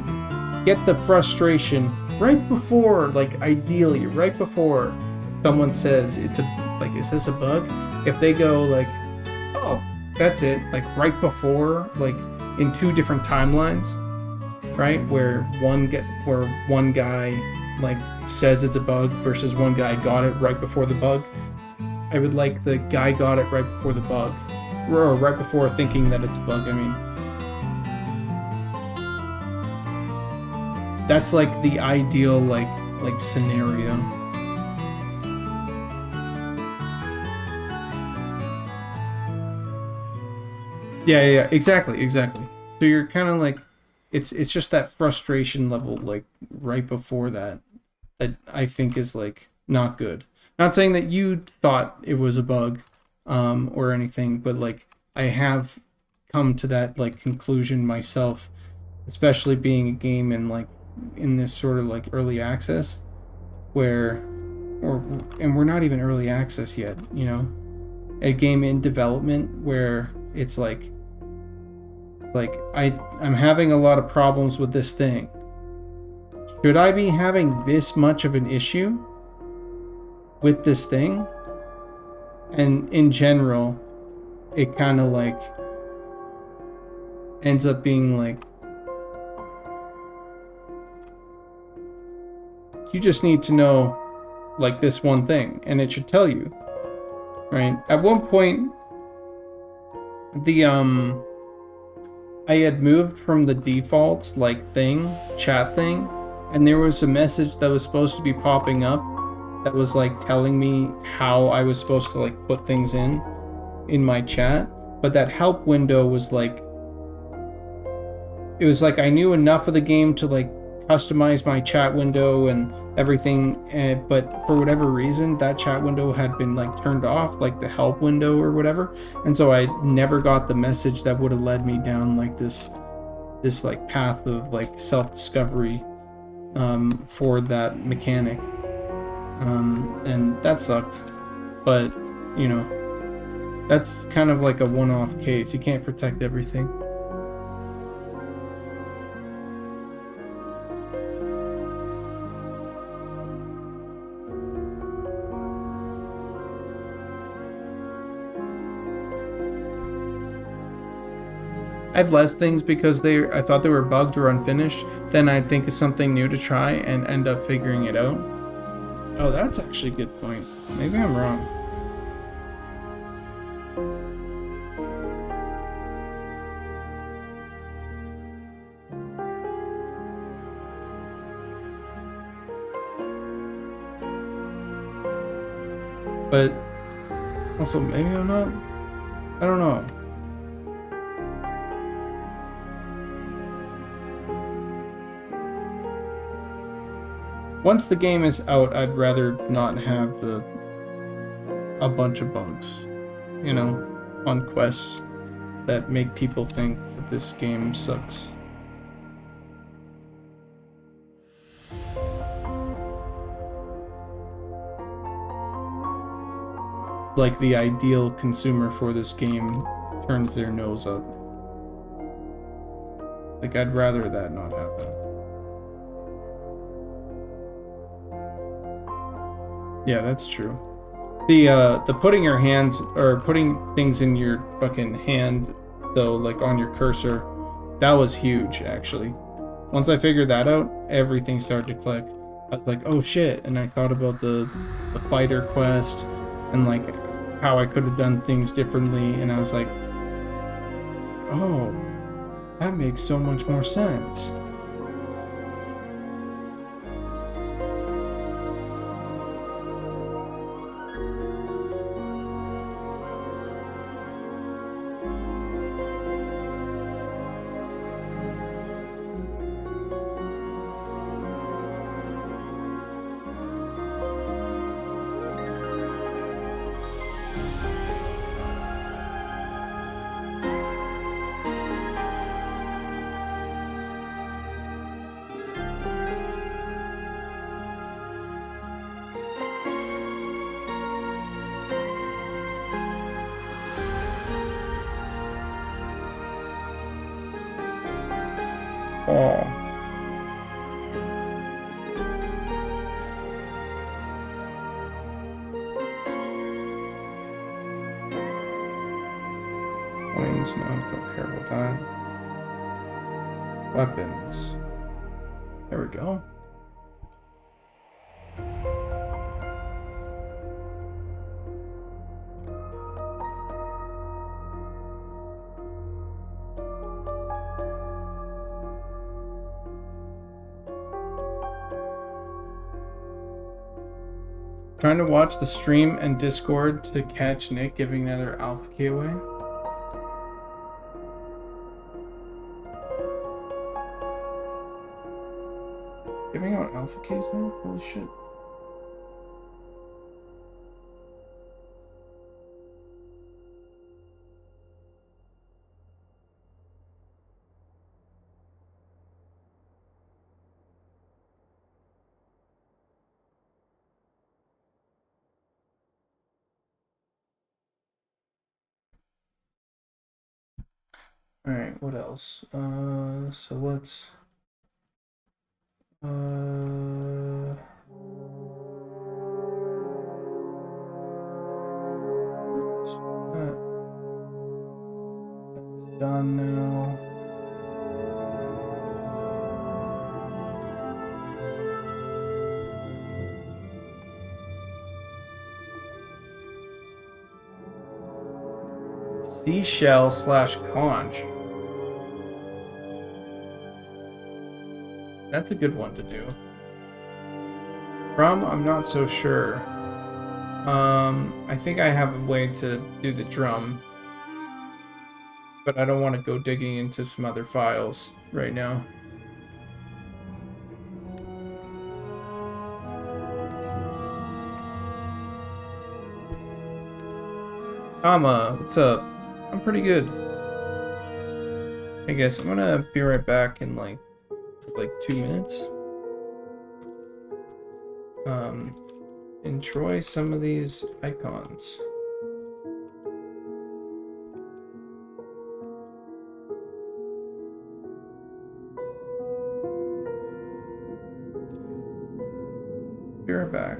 [SPEAKER 1] get the frustration right before, like, ideally, right before someone says it's a, like, is this a bug? If they go like, oh, that's it, like right before, like in 2 different timelines, right, where one guy like says it's a bug versus one guy got it right before the bug. I would like the guy got it right before the bug, or right before thinking that it's a bug. I mean, that's like the ideal like scenario. Yeah, exactly. So you're kind of like, it's just that frustration level, like right before that I think is like not good. Not saying that you thought it was a bug, or anything, but like I have come to that like conclusion myself, especially being a game in like in this sort of like early access, where, and we're not even early access yet, you know, a game in development where it's like I'm having a lot of problems with this thing. Should I be having this much of an issue with this thing? And in general, it kind of like ends up being like, you just need to know like this one thing, and it should tell you, right? At one point, the I had moved from the default like chat thing, and there was a message that was supposed to be popping up that was like telling me how I was supposed to like put things in my chat, but that help window was like, it was like I knew enough of the game to like customize my chat window and everything, but for whatever reason that chat window had been like turned off, like the help window or whatever, and so I never got the message that would have led me down like this like path of like self-discovery for that mechanic, and that sucked. But you know, that's kind of like a one-off case. You can't protect everything. I've less things because I thought they were bugged or unfinished, then I'd think of something new to try and end up figuring it out. Oh, that's actually a good point. Maybe I'm wrong. But also, maybe I'm not. I don't know. Once the game is out, I'd rather not have a bunch of bugs, you know, on quests that make people think that this game sucks. Like the ideal consumer for this game turns their nose up. Like, I'd rather that not happen. Yeah, that's true. The putting your hands, or putting things in your fucking hand, though, like on your cursor, that was huge, actually. Once I figured that out, everything started to click. I was like, oh shit, and I thought about the fighter quest, and like, how I could have done things differently, and I was like, oh, that makes so much more sense. Oh. Coins, no, don't care about that. Weapons. There we go. Trying to watch the stream and Discord to catch Nick giving another alpha key away. Giving out alpha keys now? Holy shit. Alright, what else? So let's that's done now. Seashell slash conch. That's a good one to do. Drum, I'm not so sure. I think I have a way to do the drum, but I don't want to go digging into some other files right now. Kama, what's up? I'm pretty good. Hey guys, I'm gonna be right back in like 2 minutes. Enjoy some of these icons. Be right back.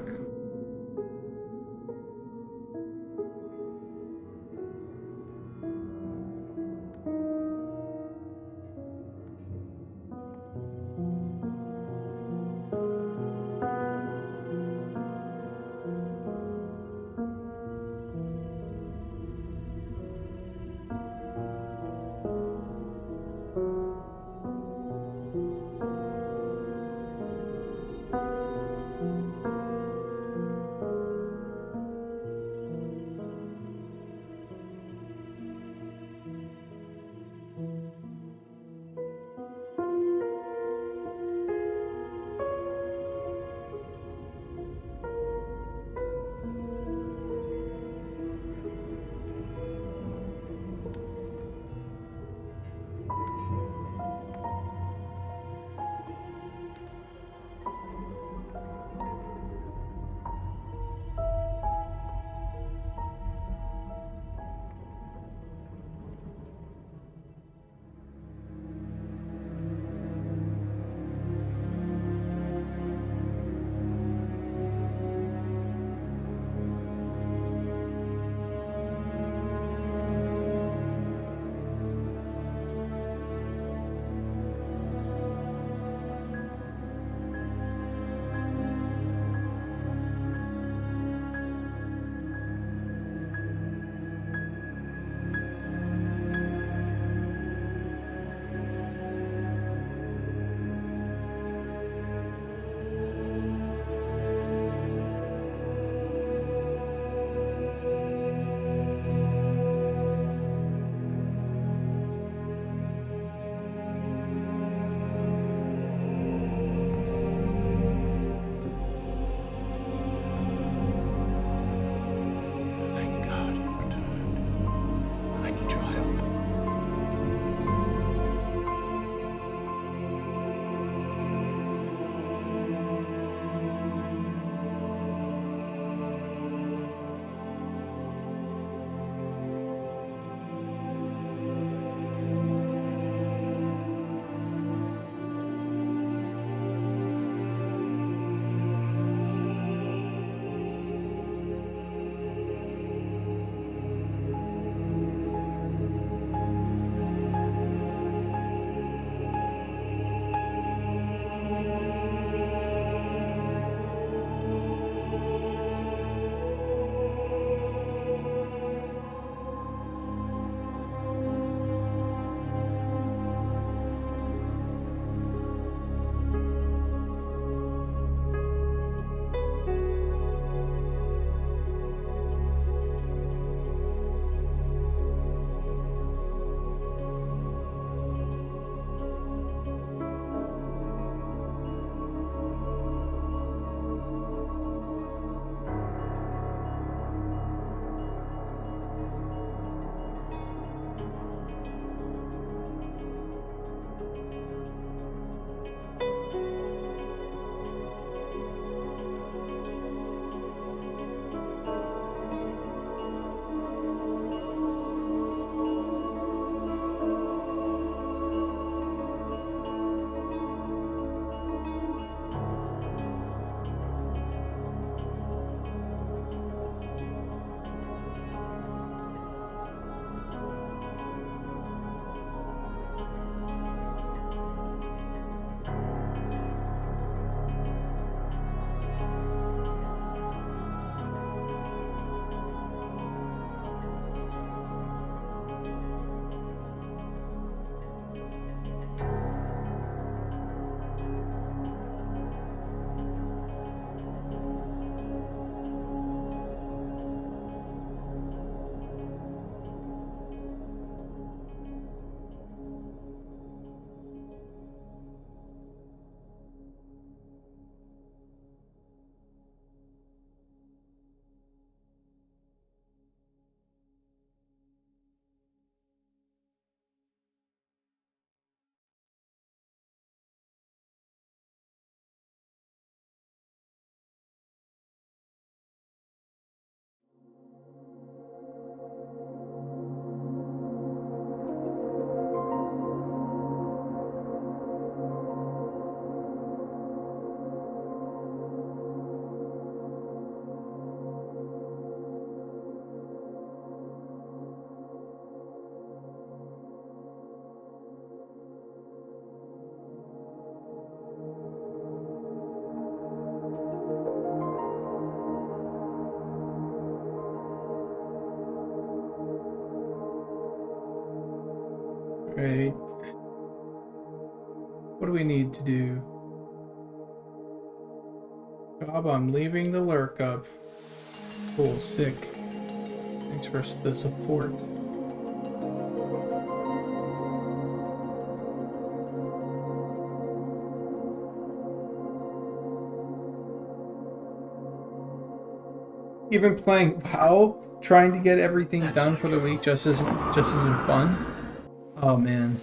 [SPEAKER 1] Right. What do we need to do? Job, I'm leaving the lurk up. Cool, sick. Thanks for the support. Even playing WoW, trying to get everything
[SPEAKER 2] That's
[SPEAKER 1] done
[SPEAKER 2] my
[SPEAKER 1] for the
[SPEAKER 2] girl.
[SPEAKER 1] week just isn't fun. Oh man.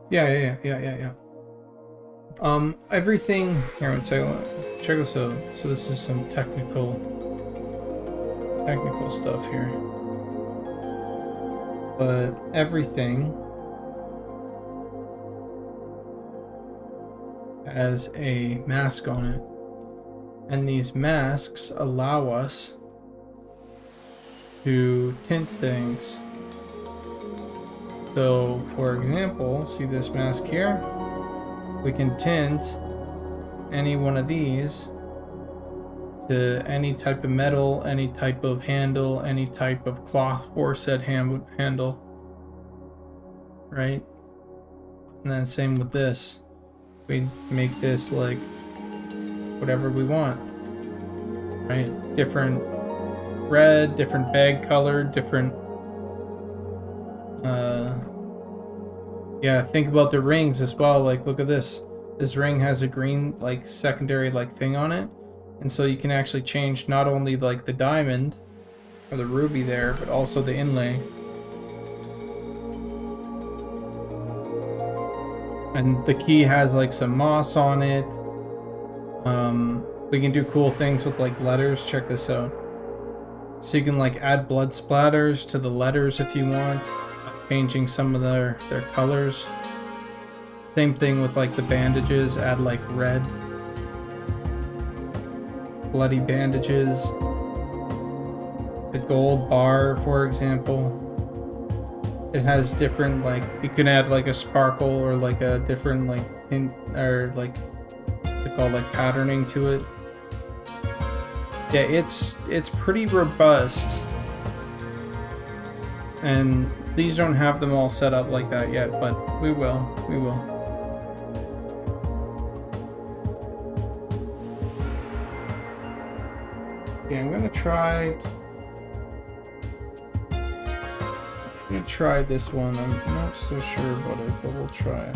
[SPEAKER 1] Yeah. Everything here. Let's say, check this out. So this is some technical stuff here. But everything has a mask on it, and these masks allow us to tint things. So, for example, see this mask here? We can tint any one of these to any type of metal, any type of handle, any type of cloth for said handle, right? And then same with this. We make this like whatever we want, right? Different red, different bag color, different yeah, think about the rings as well. Like, look at this. This ring has a green, like, secondary, like, thing on it. And so you can actually change not only, like, the diamond or the ruby there, but also the inlay. And the key has, like, some moss on it. We can do cool things with, like, letters. Check this out. So you can, like, add blood splatters to the letters if you want. Changing some of their colors. Same thing with like the bandages, add like red bloody bandages. The gold bar, for example, it has different, like, you can add like a sparkle or like a different like or like what's it called, like patterning to it. Yeah, it's pretty robust. And these don't have them all set up like that yet, but we will. Yeah, I'm gonna try this one. I'm not so sure about it, but we'll try it.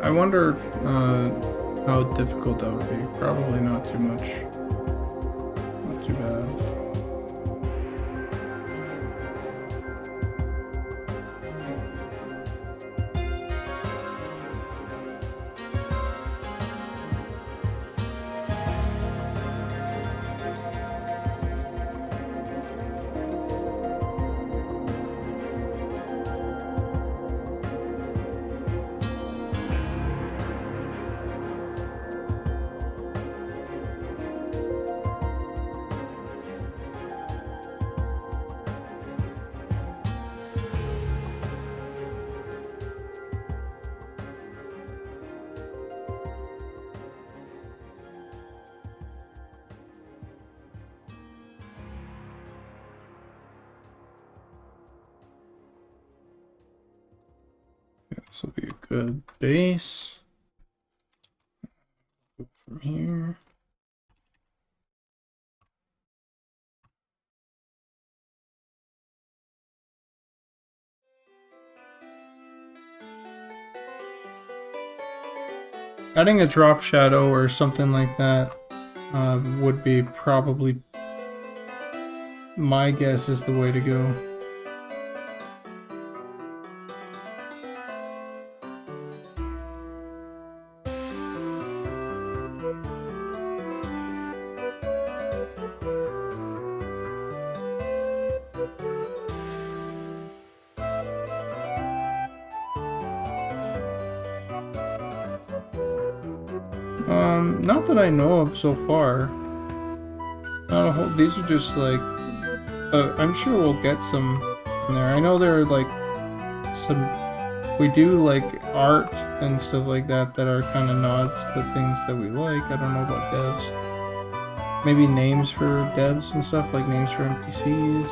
[SPEAKER 1] I wonder how difficult that would be. Probably not too much. Not too bad. This will be a good base. Go from here. Adding a drop shadow or something like that would be probably, my guess, is the way to go. Not that I know of so far. Not a whole. These are just like. I'm sure we'll get some in there. I know there are like some. We do like art and stuff like that that are kind of nods to things that we like. I don't know about devs. Maybe names for devs and stuff, like names for NPCs.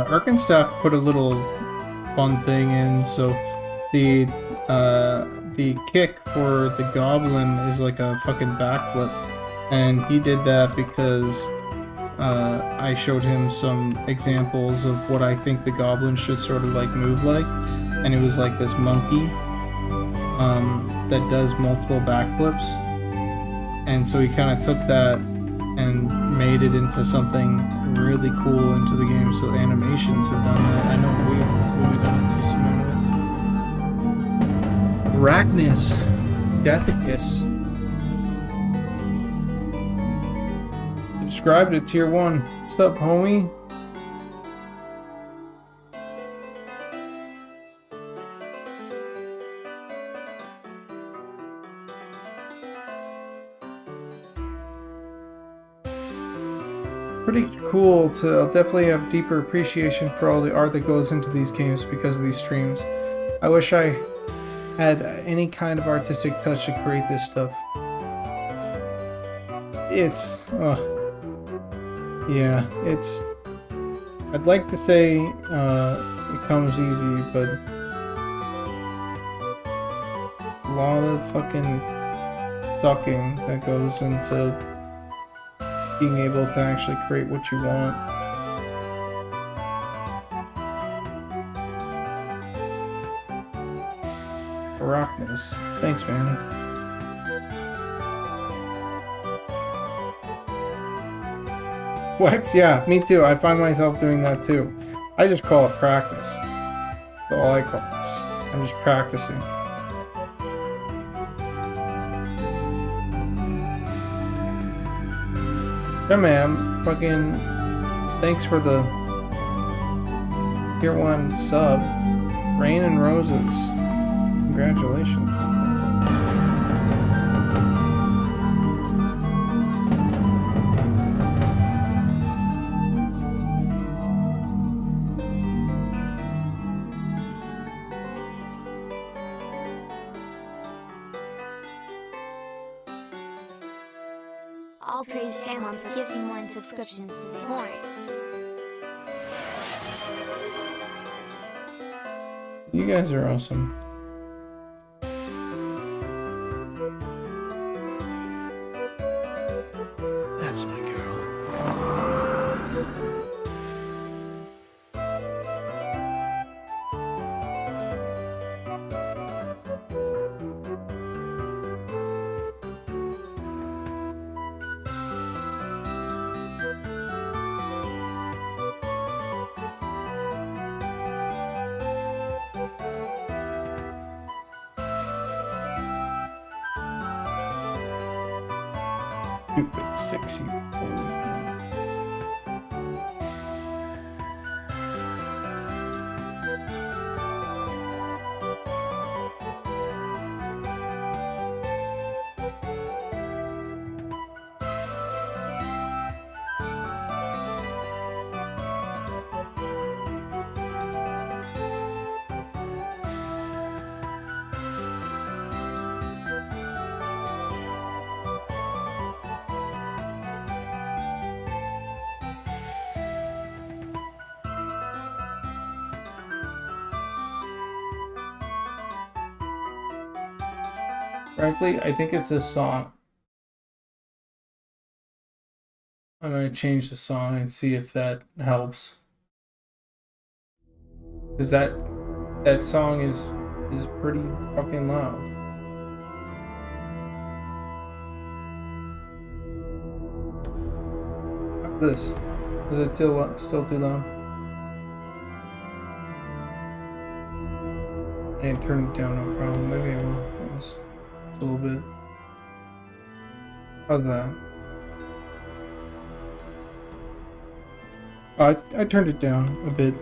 [SPEAKER 1] Arkenstaff put a little fun thing in, so the kick for the goblin is like a fucking backflip, and he did that because I showed him some examples of what I think the goblin should sort of like move like, and it was like this monkey that does multiple backflips, and so he kind of took that and made it into something really cool into the game. So animations have done that. I know we've done a decent amount of it. Arachnus, Deathicus. Subscribe to Tier 1. What's up, homie? Pretty cool to definitely have deeper appreciation for all the art that goes into these games because of these streams. I wish I had any kind of artistic touch to create this stuff. It's yeah, it's, I'd like to say it comes easy, but a lot of fucking sucking that goes into being able to actually create what you want. Arachnus. Thanks, man. Wax? Yeah, me too. I find myself doing that too. I just call it practice. That's all I call it. I'm just practicing. Yeah, man. Fucking thanks for the Tier 1 sub. Rain and Roses. Congratulations.
[SPEAKER 3] All praise Shamon for gifting 1 subscriptions to the Horn.
[SPEAKER 1] You guys are awesome.
[SPEAKER 2] That's my girl.
[SPEAKER 1] Stupid, sexy boy. Frankly, I think it's this song. I'm gonna change the song and see if that helps. Cause that song is pretty fucking loud. How's this? Is it still too loud? I can turn it down, no problem. Maybe I will. Just a little bit. How's that? I turned it down a bit.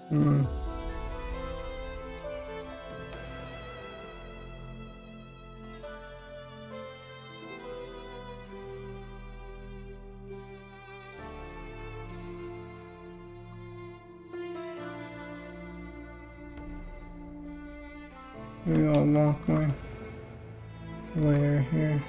[SPEAKER 1] Hmm. Maybe I'll lock my layer here.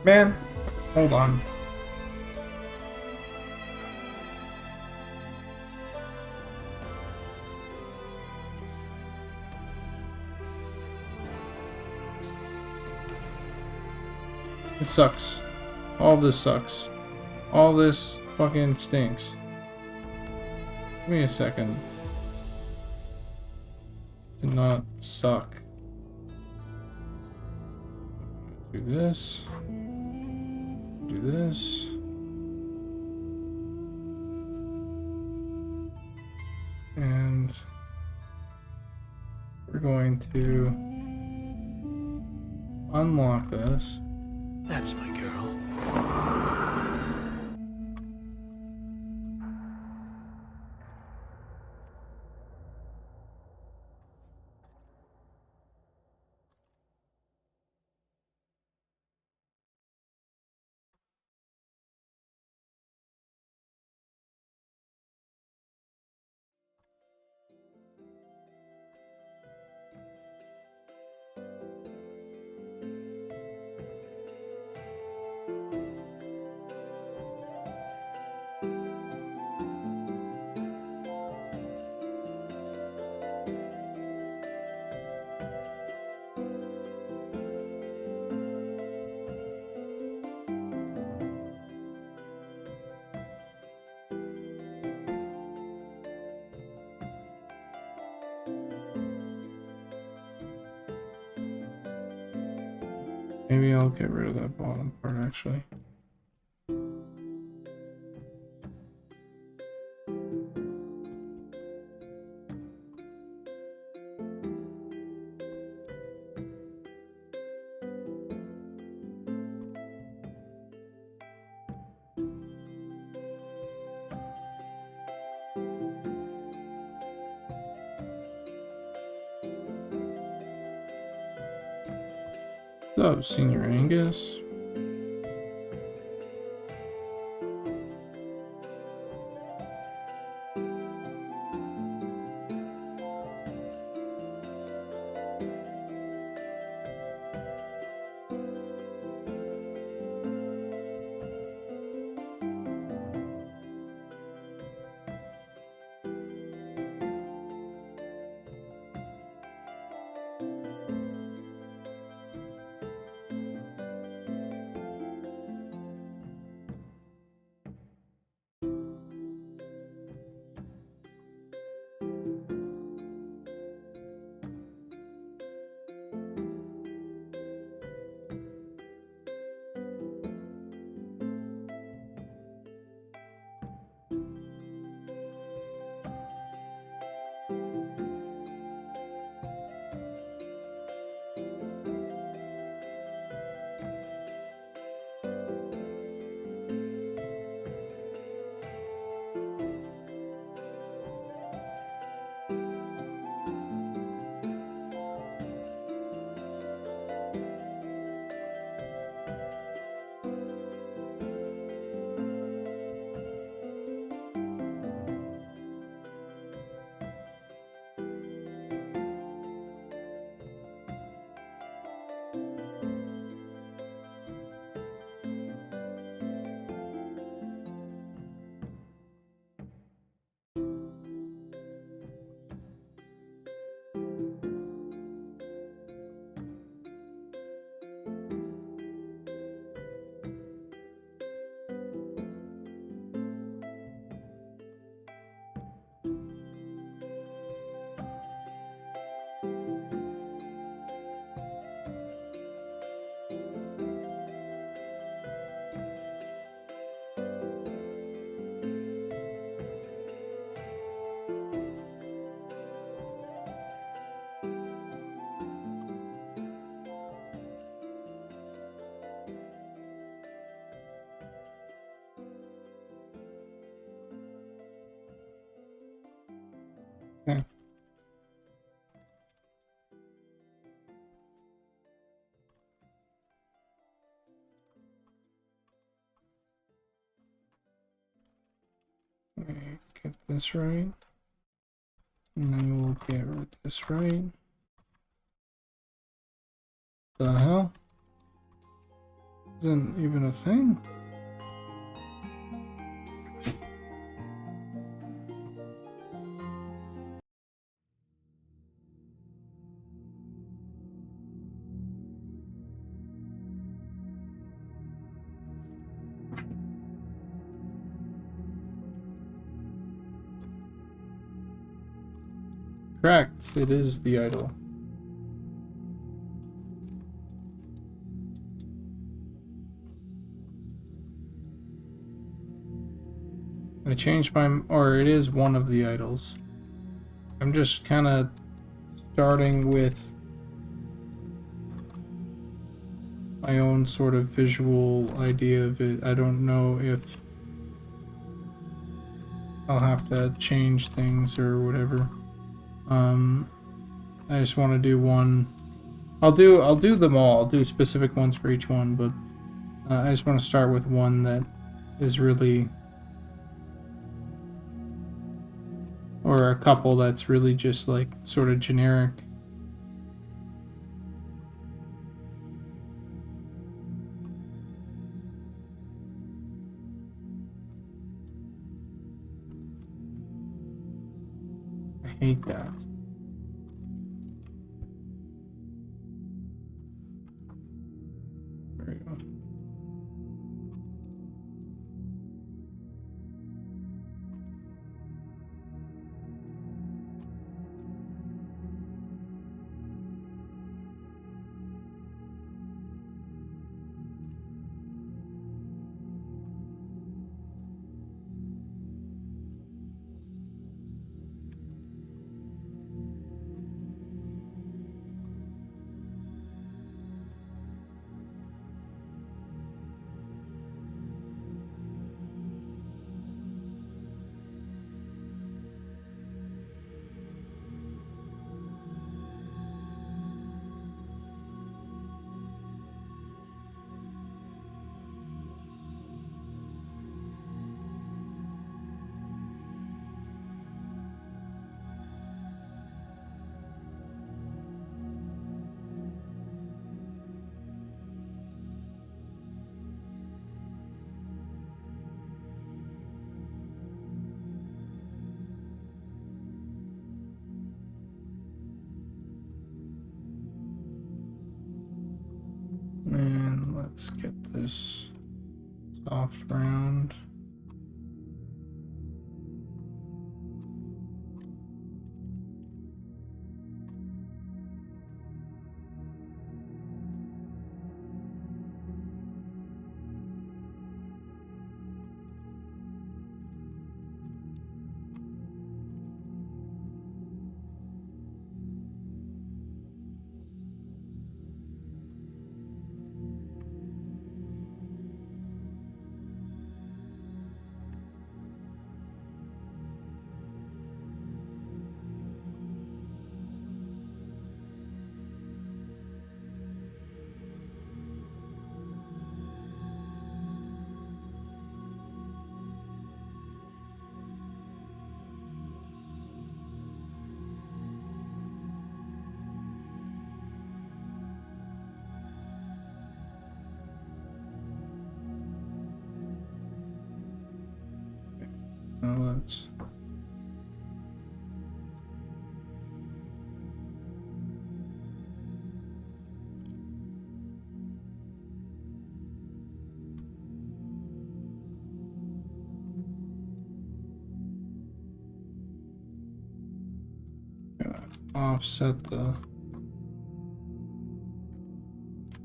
[SPEAKER 1] Man, hold on. This sucks. All this sucks. All this fucking stinks. Give me a second. To not suck. Do this. Do this. And we're going to unlock this.
[SPEAKER 2] That's my girl.
[SPEAKER 1] Maybe I'll get rid of that bottom part actually. What's up, Senior Angus? Okay, get this right. And then we'll get rid of this right. The hell? Isn't even a thing. Correct, it is the idol. I changed my, or it is one of the idols. I'm just kind of starting with my own sort of visual idea of it. I don't know if I'll have to change things or whatever. I just want to do one. I'll do them all. I'll do specific ones for each one, but I just want to start with one that is really, or a couple that's really just like sort of generic. I hate that. There we go. And let's get this soft round. Now let's offset the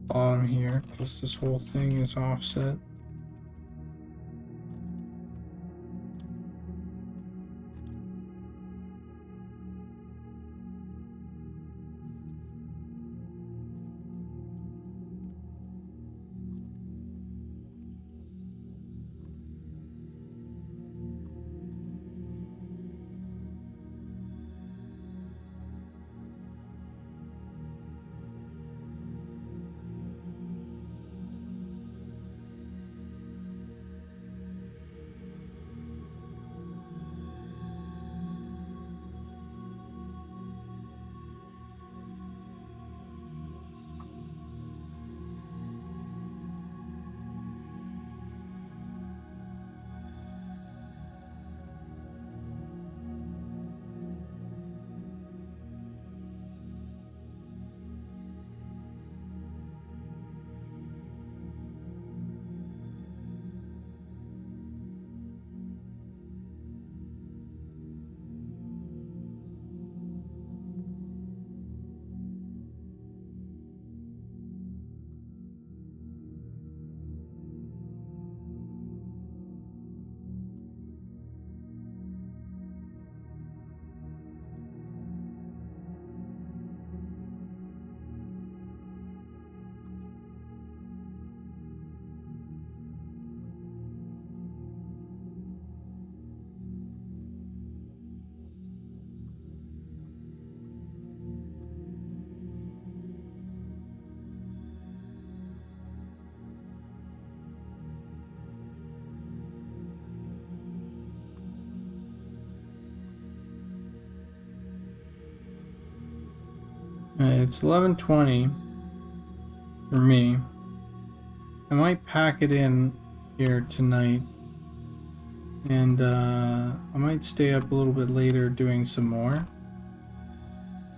[SPEAKER 1] bottom here because this whole thing is offset. It's 11:20 for me. I might pack it in here tonight. And I might stay up a little bit later doing some more.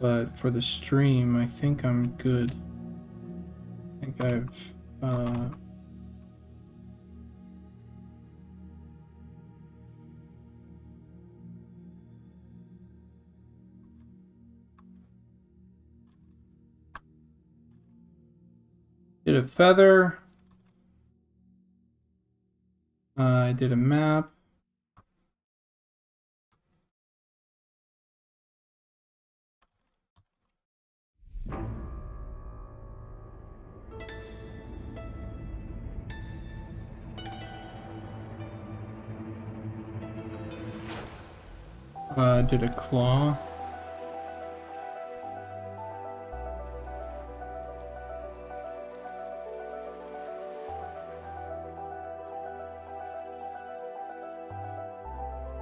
[SPEAKER 1] But for the stream, I think I'm good. I think I've did a feather. I did a map. Did a claw.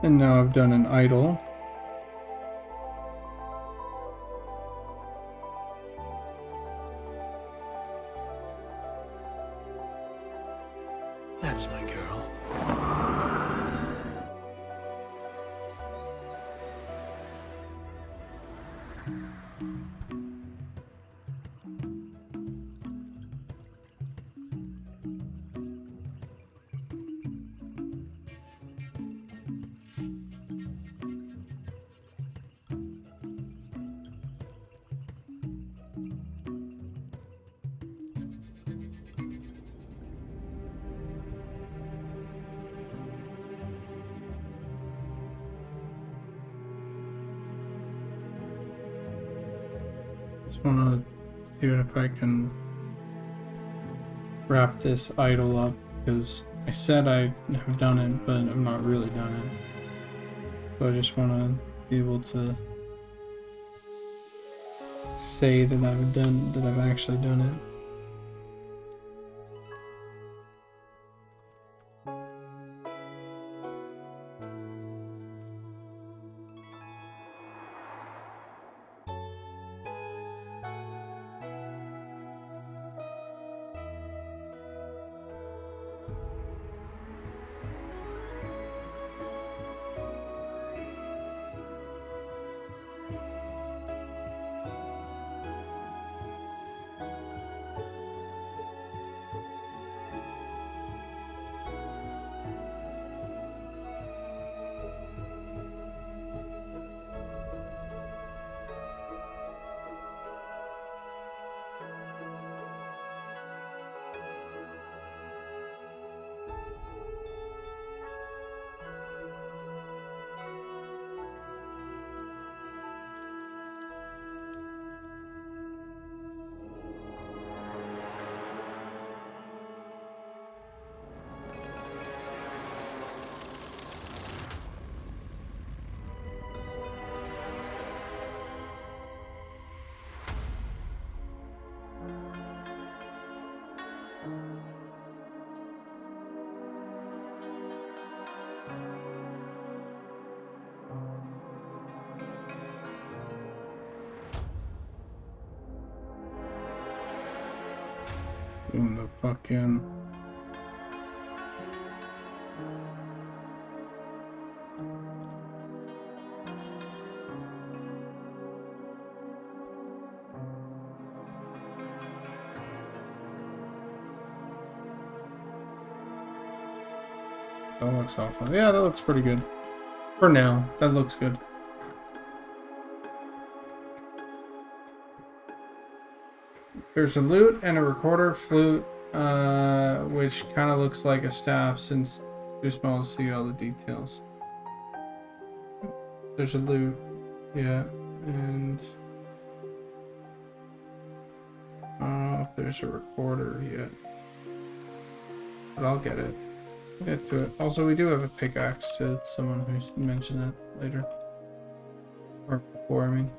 [SPEAKER 1] And now I've done an idol.
[SPEAKER 2] That's my girl.
[SPEAKER 1] Just want to see if I can wrap this idol up, because I said I have done it, but I'm not really done it. So I just want to be able to say that I've actually done it. Boom the fuck in. That looks awful. Yeah, that looks pretty good. For now, that looks good. There's a lute and a recorder flute, which kind of looks like a staff since too small to see all the details. There's a lute, yeah, and I don't know if there's a recorder yet, but I'll get it. I'll get to it. Also, we do have a pickaxe to someone who's mentioned that later, or before, I mean.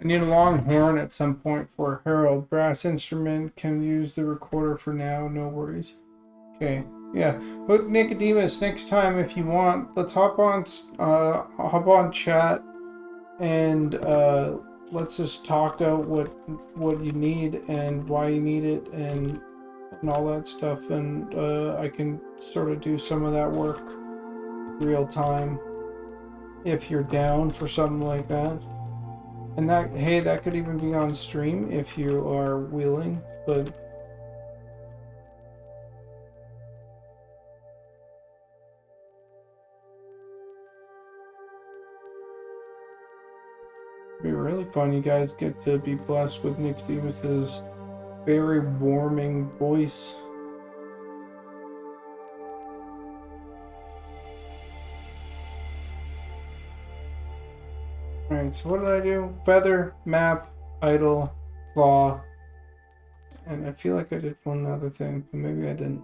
[SPEAKER 1] I need a long horn at some point for a herald. Brass instrument, can use the recorder for now, no worries. Okay, yeah. But Nicodemus, next time if you want, let's hop on chat and let's just talk out what you need and why you need it and all that stuff, and I can sort of do some of that work real time if you're down for something like that. And that, hey, that could even be on stream if you are willing, but it'd be really fun. You guys get to be blessed with Nicodemus's very warming voice. Alright, so what did I do? Feather, map, idle, claw, and I feel like I did one other thing, but maybe I didn't.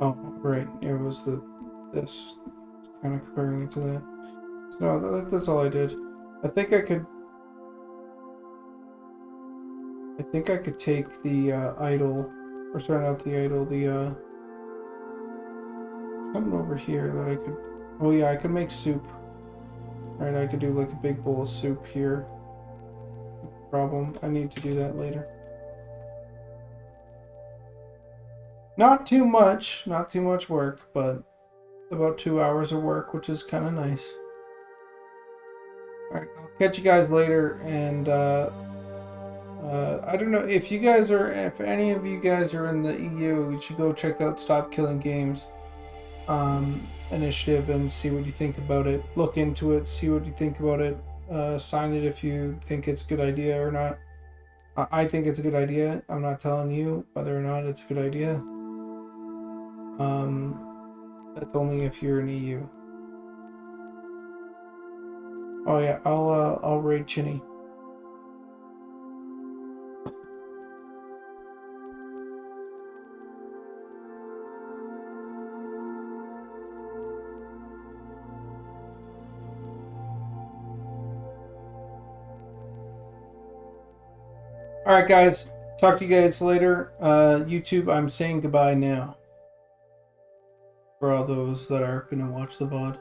[SPEAKER 1] Oh, right, it was this kind of comparing it to that. So no, that's all I did. I think I could take the idle, or sorry, not the idle, the something over here that I could. Oh yeah, I could make soup. Right, I could do like a big bowl of soup here. No problem. I need to do that later. Not too much work, but about 2 hours of work, which is kind of nice. Alright, I'll catch you guys later, and I don't know if any of you guys are in the EU, you should go check out Stop Killing Games initiative and see what you think about it. Look into it, see what you think about it. Sign it if you think it's a good idea or not. I think it's a good idea. I'm not telling you whether or not it's a good idea. That's only if you're in EU. Oh yeah, I'll raid Chinny. Alright guys, talk to you guys later. YouTube, I'm saying goodbye now. For all those that are gonna watch the VOD.